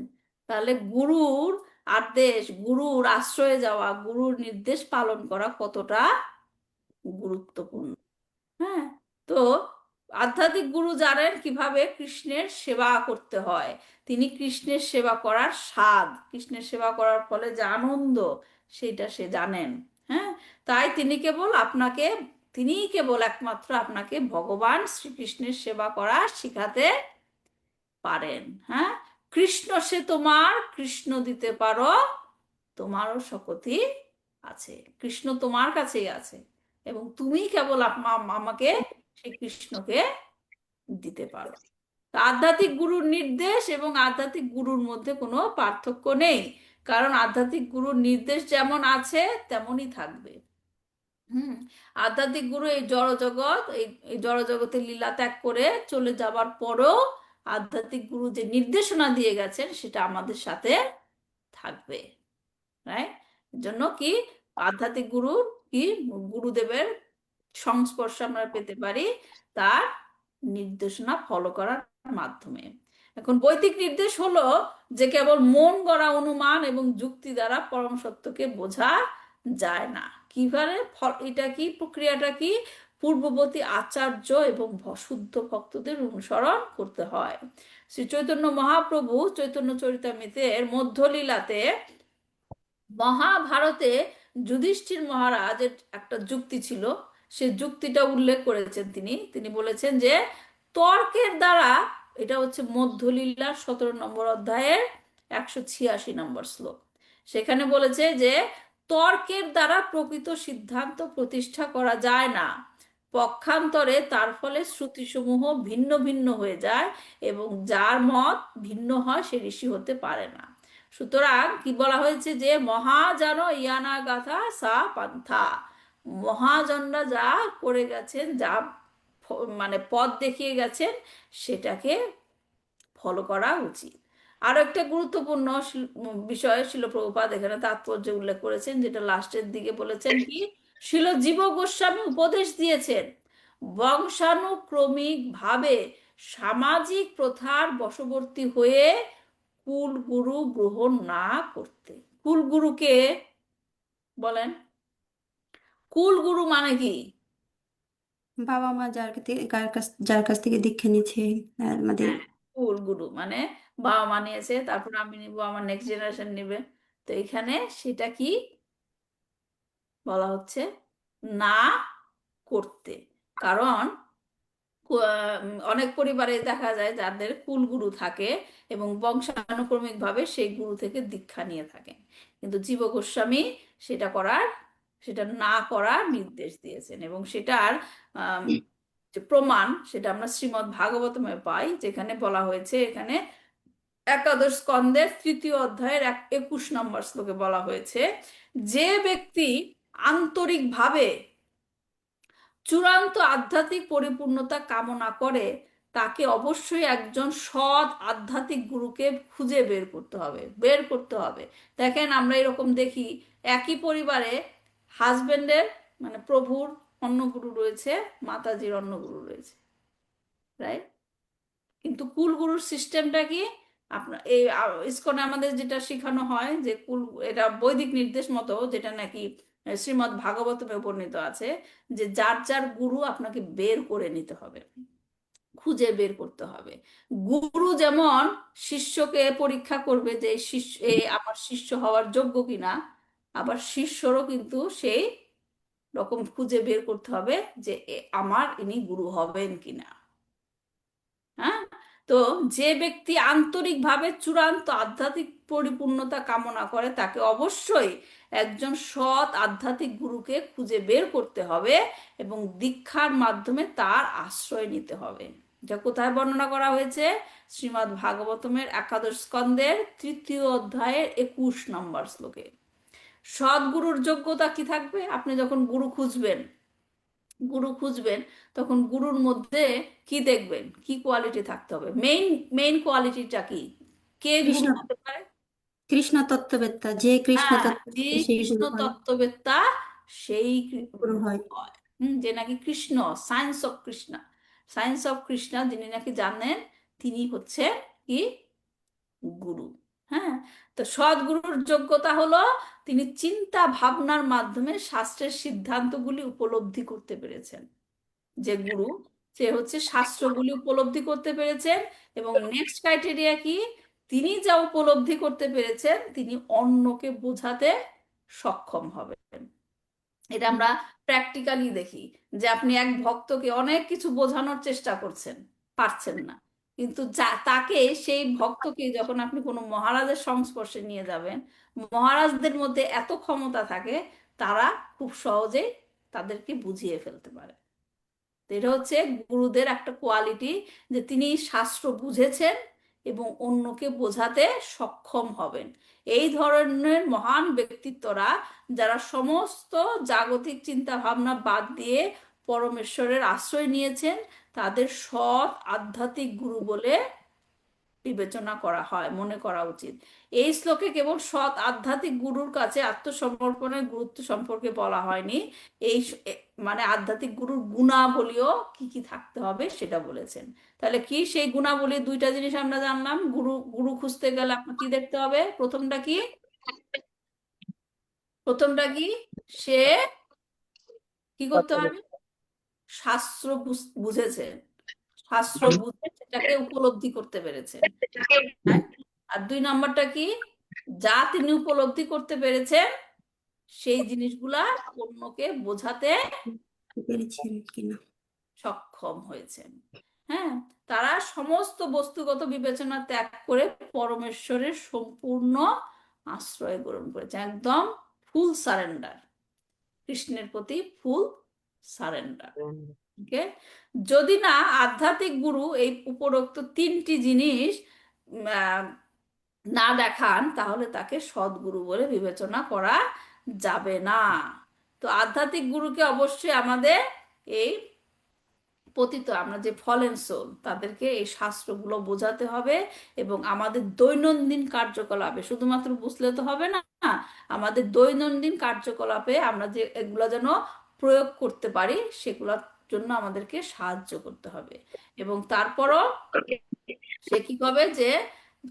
তাহলে গুরুর আদেশ, গুরুর আশ্রয়ে যাওয়া, গুরুর নির্দেশ পালন করা কতটা গুরুত্বপূর্ণ। হ্যাঁ, তো আধ্যাত্মিক গুরু জানেন কিভাবে কৃষ্ণের সেবা করতে হয়। তিনি কৃষ্ণের সেবা করার স্বাদ, কৃষ্ণের সেবা করার ফলে যে আনন্দ, সেটা সে জানেন। হ্যাঁ, তাই তিনিই কেবল একমাত্র আপনাকে ভগবান শ্রীকৃষ্ণের সেবা করা শিখাতে পারেন। হ্যাঁ, কৃষ্ণ সে তোমার, কৃষ্ণ দিতে পারো, তোমারও শক্তি আছে। কৃষ্ণ তোমার কাছেই আছে, এবং তুমি কেবল আমাকে সেই কৃষ্ণকে দিতে পারো। তা আধ্যাত্মিক গুরুর নির্দেশ এবং আধ্যাত্মিক গুরুর মধ্যে কোনো পার্থক্য নেই, কারণ আধ্যাত্মিক গুরুর নির্দেশ যেমন আছে তেমনই থাকবে। হুম, আধ্যাত্মিক গুরু এই জড়জগৎ, এই জড়জগতে লীলা ত্যাগ করে চলে যাবার পরেও আধ্যাত্মিক গুরু যে নির্দেশনা দিয়ে গেছেন সেটা আমাদের সাথে থাকবে, রাইট? জন্য কি, আধ্যাত্মিক গুরুর কি, গুরুদেবের সংস্পর্শ আমরা পেতে পারি তার নির্দেশনা ফলো করার মাধ্যমে। এখন বৈদিক নির্দেশ হলো যে কেবল মন গড়া অনুমান এবং যুক্তি দ্বারা পরম সত্যকে বোঝা যায় না। কিভাবে এটা কি, প্রক্রিয়াটা কি? পূর্ববর্তী আচার্য এবং শুদ্ধ ভক্তদের অনুসরণ করতে হয়। শ্রী চৈতন্য মহাপ্রভু চৈতন্য চরিতামৃতের মধ্যলীলাতে মহাভারতে যুধিষ্ঠির মহারাজের একটা যুক্তি ছিল, সে যুক্তিটা উল্লেখ করেছেন তিনি। তিনি বলেছেন যে তর্কের দ্বারা, এটা হচ্ছে মধ্যলীলার 17 নম্বর অধ্যায়ের 186 নম্বর শ্লোক। সেখানে বলেছে যে তর্কের দ্বারা প্রকৃত সিদ্ধান্ত প্রতিষ্ঠা করা যায় না, পক্ষান্তরে তার ফলে শ্রুতিসমূহ ভিন্ন ভিন্ন হয়ে যায় এবং যার মত ভিন্ন হয় সে ঋষি হতে পারে না। সুতরাং কি বলা হয়েছে যে মহাজন ইয়ানা গাথা সা পান্থা, মহাজনরা যা করে গেছেন, যা মানে পথ দেখিয়ে গেছেন, সেটাকে ফলো করা উচিত। আরো একটা গুরুত্বপূর্ণ বিষয় শিল প্রভুপাদ এখানে তাৎপর্য উল্লেখ করেছেন, যেটা লাস্টের দিকে বলেছেন কি, শিল জীব গোস্বামী উপদেশ দিয়েছেন বংশানুক্রমিক ভাবে সামাজিক প্রথার বশবর্তী হয়ে কুল গুরু গ্রহণ না করতে। কুল গুরুকে বলেন, কুল গুরু মানে কি? বাবা মা যার কাছ থেকে দীক্ষা নিচ্ছে আমাদের। হ্যাঁ, কুল গুরু মানে বাবা মা নিয়েছে, তারপর আমি নিব, আমার নেক্সট জেনারেশন নিবে। তো এখানে সেটা কি বলা হচ্ছে? না করতে। কারণ অনেক পরিবারে দেখা যায় যাদের কুলগুরু থাকে এবং বংশানুক্রমিক ভাবে সেই গুরু থেকে দীক্ষা নিয়ে থাকেন, কিন্তু জীব গোস্বামী সেটা না করার নির্দেশ দিয়েছেন। এবং সেটার যে প্রমাণ, সেটা আমরা শ্রীমদ্ ভাগবতমে পাই, যেখানে বলা হয়েছে, এখানে একাদশ স্কন্দের 3য় অধ্যায়ের 21 নম্বর শ্লোকে বলা হয়েছে, যে ব্যক্তি আন্তরিকভাবে চূড়ান্ত আধ্যাত্মিক পরিপূর্ণতা কামনা করে তাকে অবশ্যই একজন সৎ আধ্যাত্মিক গুরুকে খুঁজে বের করতে হবে। দেখেন, আমরা এরকম দেখি একই পরিবারে হাজবেন্ডের মানে প্রভুর অন্য গুরু রয়েছে, মাতাজির অন্য গুরু রয়েছে, রাইট? কিন্তু কুল গুরুর সিস্টেমটা কি? আপনার এই ইসকনে আমাদের যেটা শেখানো হয় যে এটা বৈদিক নির্দেশ মতো, যেটা নাকি শ্রীমদ্ ভাগবতমে বর্ণিত আছে, যে যার যার গুরু আপনাকে বের করে নিতে হবে, খুঁজে বের করতে হবে। গুরু যেমন শিষ্যকে পরীক্ষা করবে যে আমার শিষ্য হওয়ার যোগ্য কিনা, আবার শিষ্যরও কিন্তু সেই রকম খুঁজে বের করতে হবে যে ইনি গুরু হবেন কিনা। হ্যাঁ, তো যে ব্যক্তি আন্তরিকভাবে চূড়ান্ত আধ্যাত্মিক পরিপূর্ণতা কামনা করে তাকে অবশ্যই একজন সৎ আধ্যাত্মিক গুরুকে খুঁজে বের করতে হবে এবং দীক্ষার মাধ্যমে তার আশ্রয় নিতে হবে। যা কোথায় বর্ণনা করা হয়েছে? শ্রীমদ্ ভাগবতমের একাদশ স্কন্দের 3য় অধ্যায়ের 21 নম্বর শ্লোকে। সৎ গুরুর যোগ্যতা কি থাকবে? আপনি যখন গুরু খুঁজবেন তখন গুরুর মধ্যে কি দেখবেন, কি কোয়ালিটি থাকতে হবে? মেইন মেইন কোয়ালিটিটা কি? কে গুরু কৃষ্ণ হতে পারে? কৃষ্ণ তত্ত্ববেত্তা, যে কৃষ্ণ হ্যাঁ, যে তত্ত্ববেত্তা সেই কৃষ্ণ গুরু হয়। তত্ত্ববেত্তা সেই গুরু গুরু হয়। হয়। যে নাকি কৃষ্ণ, সায়েন্স অফ কৃষ্ণা যিনি নাকি জানেন, তিনি হচ্ছে কি গুরু। হ্যাঁ, তো সদ্গুরুর যোগ্যতা হলো তিনি চিন্তা ভাবনার মাধ্যমে শাস্ত্রের সিদ্ধান্তগুলি উপলব্ধি করতে পেরেছেন। যে গুরু, সে হচ্ছে শাস্ত্রগুলি উপলব্ধি করতে পেরেছেন। এবং নেক্সট ক্রাইটেরিয়া কি? তিনি যা উপলব্ধি করতে পেরেছেন তিনি অন্যকে বোঝাতে সক্ষম হবেন। এটা আমরা প্র্যাকটিক্যালি দেখি যে আপনি এক ভক্তকে অনেক কিছু বোঝানোর চেষ্টা করছেন, পারছেন না, কিন্তু তাকে, সেই ভক্তকে যখন আপনি কোনো মহারাজের সংস্পর্শে নিয়ে যাবেন, মহারাজদের মধ্যে এত ক্ষমতা থাকে, তারা খুব সহজেই তাদেরকে বুঝিয়ে ফেলতে পারে। তো এটা হচ্ছে গুরুদের একটা কোয়ালিটি, যে তিনি শাস্ত্র বুঝেছেন এবং অন্যকে বোঝাতে সক্ষম হবেন। এই ধরনের মহান ব্যক্তিত্বরা, যারা সমস্ত জাগতিক চিন্তা ভাবনা বাদ দিয়ে পরমেশ্বরের আশ্রয় নিয়েছেন, তাদের সৎ আধ্যাত্মিক গুরু বলে বিবেচনা করা হয়, মনে করা উচিত। এই শ্লোকে কেবল সৎ আধ্যাত্মিক গুরুর কাছে আত্মসমর্পণের গুরুত্ব সম্পর্কে বলা হয়নি, মানে আধ্যাত্মিক গুরুর গুণাবলীও কি কি থাকতে হবে সেটা বলেছেন। তাহলে কি সেই গুণাবলী? দুইটা জিনিস আমরা জানলাম। গুরু গুরু খুঁজতে গেলে আপনার কি দেখতে হবে? প্রথমটা কি? প্রথমটা কি? সে কি করতে হবে? শাস্ত্র বুঝেছেন, শাস্ত্র বুঝে সেটাকে উপলব্ধি করতে পেরেছেন। হ্যাঁ? আর দুই নাম্বারটা কি? যা তিনি উপলব্ধি করতে পেরেছেন সেই জিনিসগুলা অন্যকে বোঝাতে পেরেছেন কিনা। সক্ষম হয়েছেন। হ্যাঁ, তারা সমস্ত বস্তুগত বিবেচনা ত্যাগ করে পরমেশ্বরের সম্পূর্ণ আশ্রয় গ্রহণ করেছে, একদম ফুল সারেন্ডার, কৃষ্ণের প্রতি ফুল সারেন্ডার। ওকে, যদি না আধ্যাত্মিক গুরু এই উপরোক্ত তিনটি জিনিস আহ, না দেখান, তাহলে তাকে সদ্গুরু বলে বিবেচনা করা যাবে না। তো আধ্যাত্মিক গুরুকে অবশ্যই আমাদের এই পতিত, আমরা যে ফলেন সোল, তাদেরকে এই শাস্ত্রগুলো বোঝাতে হবে এবং আমাদের দৈনন্দিন কার্যকলাপে শুধুমাত্র বুঝলে তো হবে না, আমাদের দৈনন্দিন কার্যকলাপে আমরা যে এগুলো যেন প্রয়োগ করতে পারি সেগুলোর জন্য আমাদেরকে সাহায্য করতে হবে। এবং তারপরও সে কি হবে যে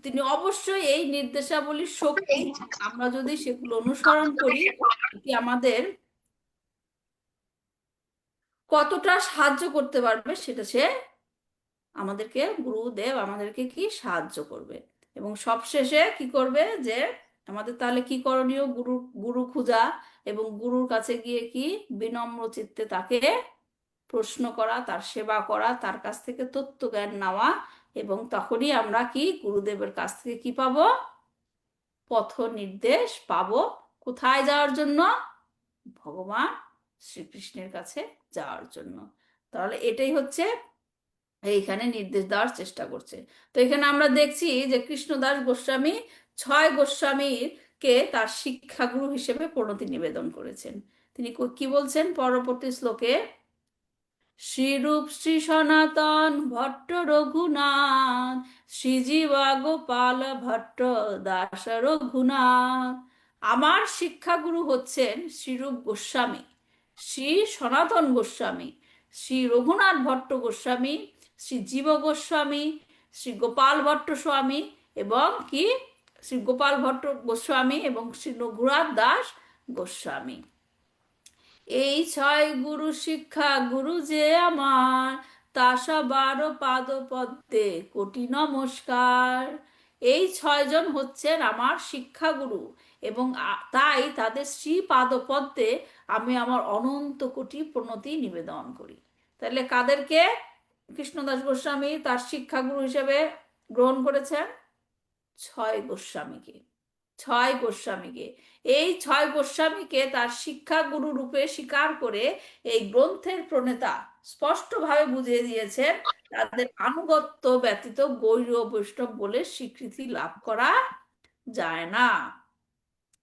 তিনি অবশ্যই এই নির্দেশাবলীর শক্তি, আমরা যদি সেগুলো অনুসরণ করি, এটি আমাদের কতটা সাহায্য করতে পারবে সেটা সে আমাদেরকে, গুরুদেব আমাদেরকে কি সাহায্য করবে। এবং সবশেষে কি করবে যে আমাদের তাহলে কি করণীয়? গুরু গুরু খোঁজা এবং গুরুর কাছে গিয়ে কি বিনম্র চিত্তে তাকে প্রশ্ন করা, তার সেবা করা, তার কাছ থেকে তত্ত্ব জ্ঞান নেওয়া। এবং তখনই আমরা কি গুরুদেবের কাছ থেকে কি পাবো? পথ নির্দেশ পাবো। কোথায় যাওয়ার জন্য? ভগবান শ্রীকৃষ্ণের কাছে যাওয়ার জন্য। তাহলে এটাই হচ্ছে এইখানে নির্দেশ দেওয়ার চেষ্টা করছে। তো এখানে আমরা দেখছি যে কৃষ্ণদাস গোস্বামী 6 গোস্বামীর কে তার শিক্ষাগুরু হিসেবে প্রণতি নিবেদন করেছেন। তিনি কি বলছেন পরবর্তী শ্লোকে? শ্রীরূপ শ্রী সনাতন ভট্ট রঘুনাথ, শ্রীজীবা গোপাল ভট্ট দাস রঘুনাথ। আমার শিক্ষাগুরু হচ্ছেন শ্রীরূপ গোস্বামী, শ্রী সনাতন গোস্বামী, শ্রী রঘুনাথ ভট্ট গোস্বামী, শ্রী জীব গোস্বামী, শ্রী গোপাল ভট্ট স্বামী এবং কি শ্রী গোপাল ভট্ট গোস্বামী এবং শ্রী রঘুনাথ দাস গোস্বামী। এই 6 গুরু শিক্ষা গুরু যে আমার, তা সবার পাদ পদ্মে কোটি নমস্কার। এই 6 জন হচ্ছেন আমার শিক্ষাগুরু এবং তাই তাদের শ্রী পাদপদ্মে আমি আমার অনন্ত কোটি প্রণতি নিবেদন করি। তাহলে কাদেরকে কৃষ্ণদাস গোস্বামী তার শিক্ষাগুরু হিসেবে গ্রহণ করেছেন? 6 গোস্বামীকে। 6 গোস্বামীকে, এই 6 গোস্বামীকে তার শিক্ষাগুরু রূপে স্বীকার করে এই গ্রন্থের প্রণেতা স্পষ্টভাবে বুঝিয়ে দিয়েছেন তাদের আনুগত্য ব্যতীত গৌড়ীয় বৈষ্ণব বলে স্বীকৃতি লাভ করা যায় না।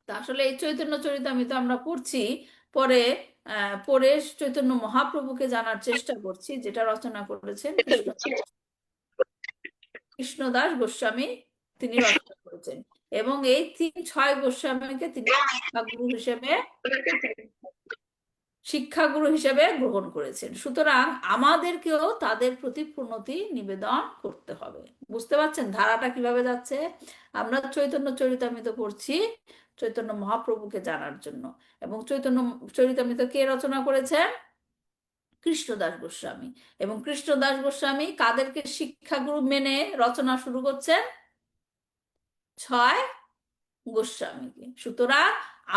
তা আসলে এই চৈতন্য চরিতামৃত আমরা পড়ছি, পরে পরে চৈতন্য মহাপ্রভুকে জানার চেষ্টা করছি, যেটা রচনা করেছেন কৃষ্ণদাস গোস্বামী, তিনি রচনা করেছেন। এবং এই 6 গোস্বামীকে তিনি শিক্ষাগুরু হিসেবে গ্রহণ করেছেন। সুতরাং আমাদেরকেও তাদের প্রতি প্রণতি নিবেদন করতে হবে। বুঝতে পারছেন ধারাটা কিভাবে যাচ্ছে? আমরা চৈতন্য চরিতামৃত পড়ছি চৈতন্য মহাপ্রভুকে জানার জন্য। এবং চৈতন্য চরিতামৃত কে রচনা করেছেন? কৃষ্ণদাস গোস্বামী। এবং কৃষ্ণদাস গোস্বামী কাদেরকে শিক্ষাগুরু মেনে রচনা শুরু করছেন? 6 গোস্বামীকে। সুতরাং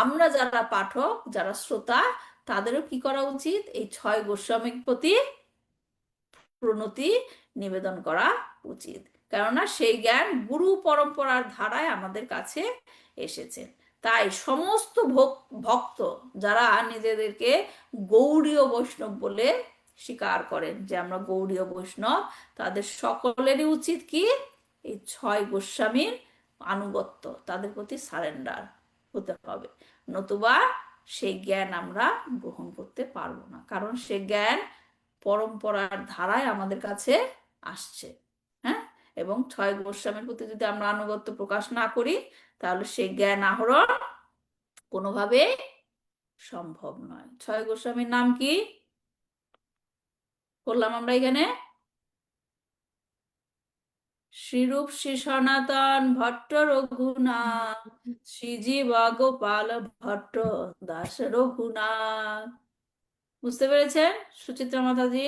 আমরা যারা পাঠক, যারা শ্রোতা, তাদেরও কি করা উচিত? এই 6 গোস্বামীর প্রতি প্রণতি নিবেদন করা উচিত, কেননা সেই জ্ঞান গুরু পরম্পরার ধারায় আমাদের কাছে এসেছে। তাই সমস্ত ভক্ত যারা নিজেদেরকে গৌড়ীয় বৈষ্ণব বলে স্বীকার করেন যে আমরা গৌড়ীয় বৈষ্ণব, তাদের সকলেরই উচিত কি এই 6 গোস্বামীর আনুগত্য, তাদের প্রতি সারেন্ডার হতে হবে। নতুবা সেই জ্ঞান আমরা গ্রহণ করতে পারবো না, কারণ সে জ্ঞান পরম্পরার ধারায় আমাদের কাছে আসছে। হ্যাঁ, এবং ছয় গোস্বামীর প্রতি যদি আমরা আনুগত্য প্রকাশ না করি তাহলে সেই জ্ঞান আহরণ কোনোভাবে সম্ভব নয়। ছয় গোস্বামীর নাম কি বললাম আমরা এখানে? শ্রীরূপ শ্রী সনাতন ভট্ট রঘুনাথ, শ্রীজীব গোপাল ভট্ট দাস রঘুনাথ। বুঝতে পেরেছেন সুচিত্রা মাতাজি?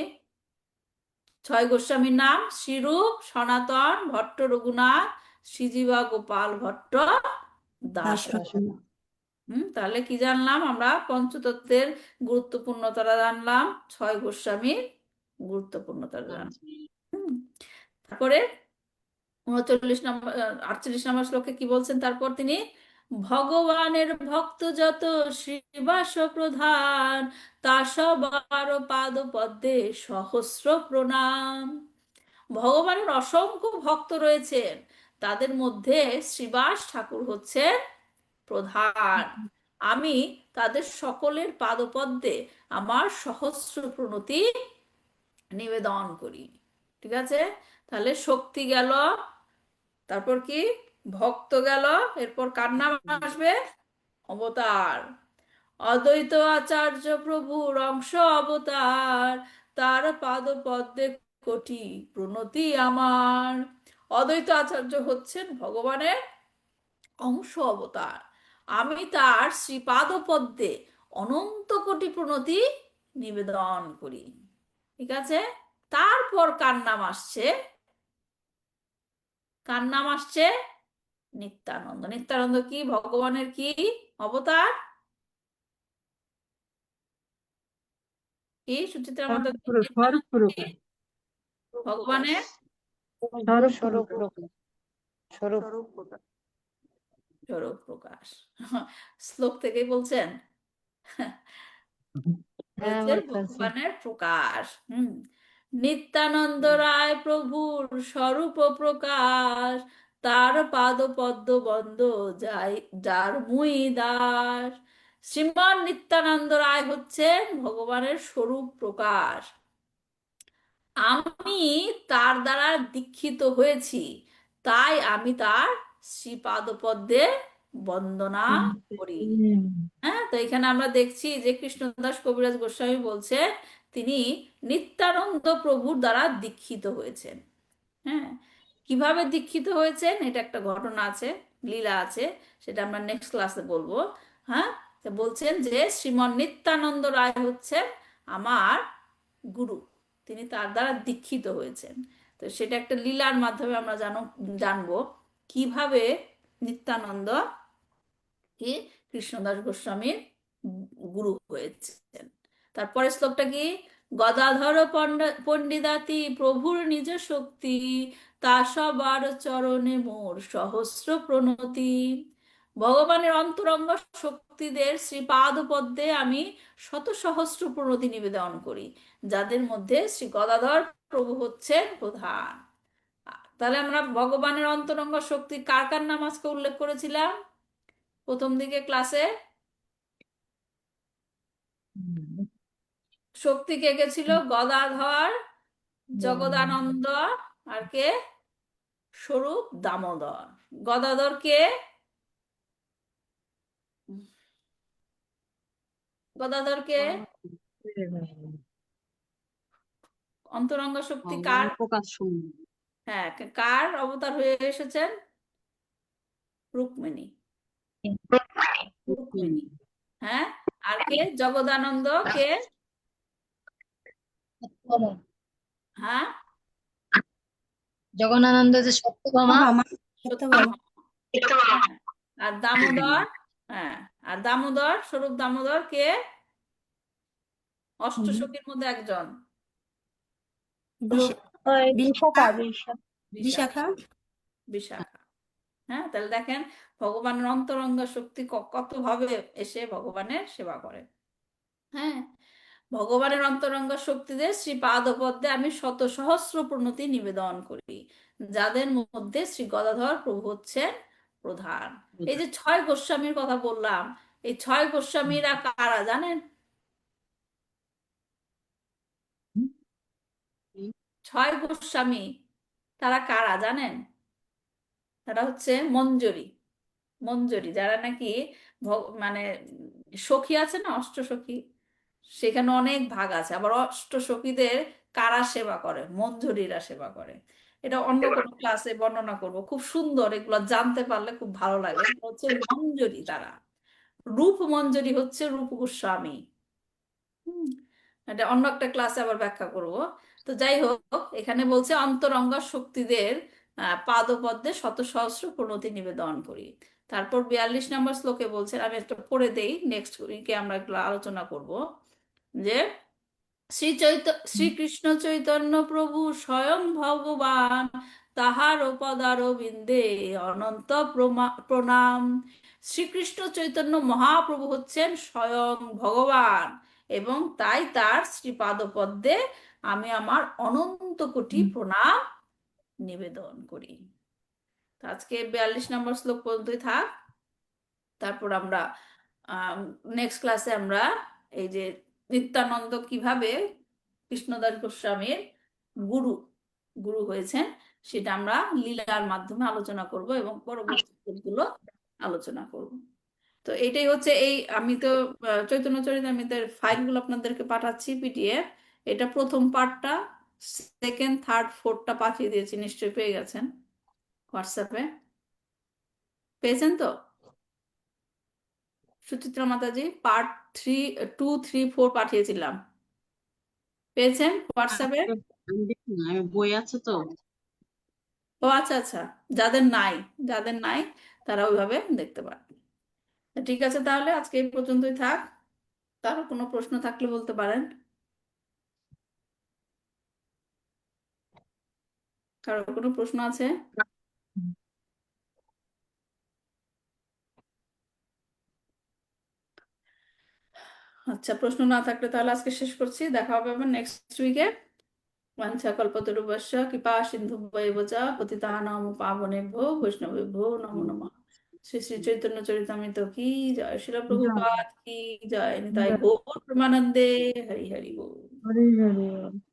ছয় গোস্বামীর নাম শ্রীরূপ সনাতন ভট্ট রঘুনাথ, শ্রীজীবা গোপাল ভট্ট দাস দাস রঘুনাথ। তাহলে কি জানলাম আমরা? পঞ্চতত্ত্বের গুরুত্বপূর্ণতা জানলাম, ছয় গোস্বামীর গুরুত্বপূর্ণতা জানলাম। তারপরে 48 নম্বর 48 নম্বর শ্লোকে কি বলছেন? তারপর তিনি ভগবানের ভক্ত যত শ্রীবাস প্রধান, তা সবার পাদ পদ্মে সহস্র প্রণাম। ভগবানের অসংখ্য ভক্ত রয়েছেন, তাদের মধ্যে শ্রীবাস ঠাকুর হচ্ছেন প্রধান। আমি তাদের সকলের পাদপদ্মে আমার সহস্র প্রণতি নিবেদন করি। ঠিক আছে, তাহলে শক্তি গেল, তারপর কি ভক্ত গেল, এরপর কার নাম আসবে? অবতার। অদ্বৈত আচার্য প্রভুর অংশ অবতার, তার পাদ পদ্মে কোটি প্রণতি আমার। অদ্বৈত আচার্য হচ্ছেন ভগবানের অংশ অবতার, আমি তার শ্রীপাদ পদ্মে অনন্ত কোটি প্রণতি নিবেদন করি। ঠিক আছে, তারপর কার নাম আসছে? কার নাম আসছে? নিত্যানন্দ। নিত্যানন্দ কি ভগবানের কি অবতার? কি সুচিত্রা মাতা? স্বরূপ প্রকাশ। ভগবানের স্বরূপ প্রকাশ। স্বরূপ স্বরূপ প্রকাশ। শ্লোক থেকেই বলছেন, হ্যাঁ বলছেন মাতাজি। ভগবানের প্রকাশ। নিত্যানন্দ রায় প্রভুর স্বরূপ প্রকাশ, তার পাদ পদ্ম বন্দ যাই যার মুই দাস। শ্রীমান নিত্যানন্দ রায় হচ্ছেন ভগবানের স্বরূপ প্রকাশ। আমি তার দ্বারা দীক্ষিত হয়েছি, তাই আমি তার শ্রীপাদপদ্মে বন্দনা করি। হ্যাঁ, তো এখানে আমরা দেখছি যে কৃষ্ণদাস কবিরাজ গোস্বামী বলছে তিনি নিত্যানন্দ প্রভুর দ্বারা দীক্ষিত হয়েছেন। হ্যাঁ, কিভাবে দীক্ষিত হয়েছেন এটা একটা ঘটনা আছে, লীলা আছে, সেটা আমরা নেক্সট ক্লাসে বলবো। হ্যাঁ, তো বলছেন যে শ্রীমন নিত্যানন্দ রায় হচ্ছেন আমার গুরু, তিনি তার দ্বারা দীক্ষিত হয়েছেন। তো সেটা একটা লীলার মাধ্যমে আমরা জানবো কিভাবে নিত্যানন্দ কি কৃষ্ণদাস গোস্বামীর গুরু হয়েছেন। তারপরে শ্লোকটা কি? গদাধর পণ্ডিতাতি প্রভুর নিজ শক্তি, তা সবার চরণে মোর সহস্র প্রণতি। ভগবানের অন্তরঙ্গ শক্তিদের শ্রীপাদ পদ্মে আমি শত সহস্র প্রণতি নিবেদন করি, যাদের মধ্যে শ্রী গদাধর প্রভু হচ্ছেন প্রধান। তাহলে আমরা ভগবানের অন্তরঙ্গ শক্তি কার কার নাম আজকে উল্লেখ করেছিলাম প্রথম দিকে ক্লাসে? শক্তি কে কে ছিল? গদাধর, জগদানন্দ, আর কে? স্বরূপ দামোদর। গদাধর কে? গদাধর কে? অন্তরঙ্গ শক্তি কার? প্রকাশ। হ্যাঁ, কার অবতার হয়ে এসেছেন? রুক্মিণী। রুক্মিণী। হ্যাঁ, আর কে? জগদানন্দ কে? হ্যাঁ, জগনানন্দ যে সত্যভামা। সত্যভামা। হ্যাঁ, আর দামোদর? হ্যাঁ, আর দামোদর, স্বরূপ দামোদর কে? অষ্টসখীর মধ্যে একজন। বিশাখা বিশাখা। বিশাখা। হ্যাঁ, তাহলে দেখেন ভগবানের অন্তরঙ্গ শক্তি কত ভাবে এসে ভগবানের সেবা করে। হ্যাঁ, ভগবানের অন্তরঙ্গ শক্তিতে শ্রী পাদপদ্মে আমি শত সহস্র প্রণতি নিবেদন করি, যাদের মধ্যে শ্রী গদাধর প্রভু হচ্ছেন প্রধান। এই যে ছয় গোস্বামীর কথা বললাম, এই ছয় গোস্বামীরা কারা জানেন? ছয় গোস্বামী তারা কারা জানেন? তারা হচ্ছে মঞ্জরি। মঞ্জরি যারা নাকি মানে সখী আছে না, অষ্টসখী, সেখানে অনেক ভাগ আছে। আবার অষ্টসখীদের কারা সেবা করে? মঞ্জুরিরা সেবা করে। এটা অন্য কোনো ক্লাসে বর্ণনা করব, খুব সুন্দর, এগুলো জানতে পারলে খুব ভালো লাগে। এটা হচ্ছে মঞ্জুরি তারা। রূপ মঞ্জুরি হচ্ছে রূপ গোস্বামী। হুম, এটা অন্য একটা ক্লাসে আবার ব্যাখ্যা করব। তো যাই হোক, এখানে বলছে অন্তরঙ্গ শক্তিদের পাদপদ্মে শত সহস্র প্রণতি নিবেদন করি। তারপর 42 নম্বর শ্লোকে বলছে, আমি একটা পড়ে দেই, নেক্সট উইকে আমরা এগুলো আলোচনা করব, যে শ্রীকৃষ্ণ চৈতন্য প্রভু স্বয়ং ভগবান, তাহার পদার বিন্দে অনন্ত প্রণাম। শ্রীকৃষ্ণ চৈতন্য মহাপ্রভু হচ্ছেন স্বয়ং ভগবান, এবং তাই তার শ্রীপাদপদ্মে আমি আমার অনন্ত কোটি প্রণাম নিবেদন করি। তো আজকে 42 নম্বর শ্লোক পর্যন্তই থাক। তারপর আমরা নেক্সট ক্লাসে আমরা এই যে নিত্যানন্দ কিভাবে কৃষ্ণদাস গোস্বামীর গুরু গুরু হয়েছেন সেটা আমরা লীলার মাধ্যমে আলোচনা করব, এবং পরবর্তী গুলো আলোচনা করব। তো এটাই হচ্ছে এই, আমি তো চৈতন্য চরিতামৃতের ফাইলগুলো আপনাদেরকে পাঠাচ্ছি পিডিএফ। এটা প্রথম পার্টটা, সেকেন্ড থার্ড ফোর্থটা পাঠিয়ে দিয়েছি, নিশ্চয়ই পেয়ে গেছেন হোয়াটসঅ্যাপে। পেয়েছেন তো সুচিত্রা মাতাজি? পার্ট 3, 2, 3, 4 পাঠিয়েছিলাম, পেয়েছেন হোয়াটসঅ্যাপে? আমি দেখি না, আমি বই আছে তো। ও আচ্ছা আচ্ছা, যাদের নাই, যাদের নাই তারা ওইভাবে দেখতে পারে। ঠিক আছে, তাহলে আজকে এই পর্যন্তই থাক। কারো কোনো প্রশ্ন থাকলে বলতে পারেন। কারো কোনো প্রশ্ন আছে? আচ্ছা, প্রশ্ন না থাকলে তাহলে আজকে শেষ করছি। দেখা হবে আবার নেক্সট উইকে। वंशकल्पतरुभ्यश्च कृपा सिन्धुभ्यैव च पतितानां पावनेभ्यो वैष्णवेभ्यो नमो नमः। श्री श्री चैतन्य चरितामृत की जय, श्रील জয় प्रभुपाद की जय, निताई জয় गौर प्रेमानंदे, हरि हरि बोल। হরি হরি বল।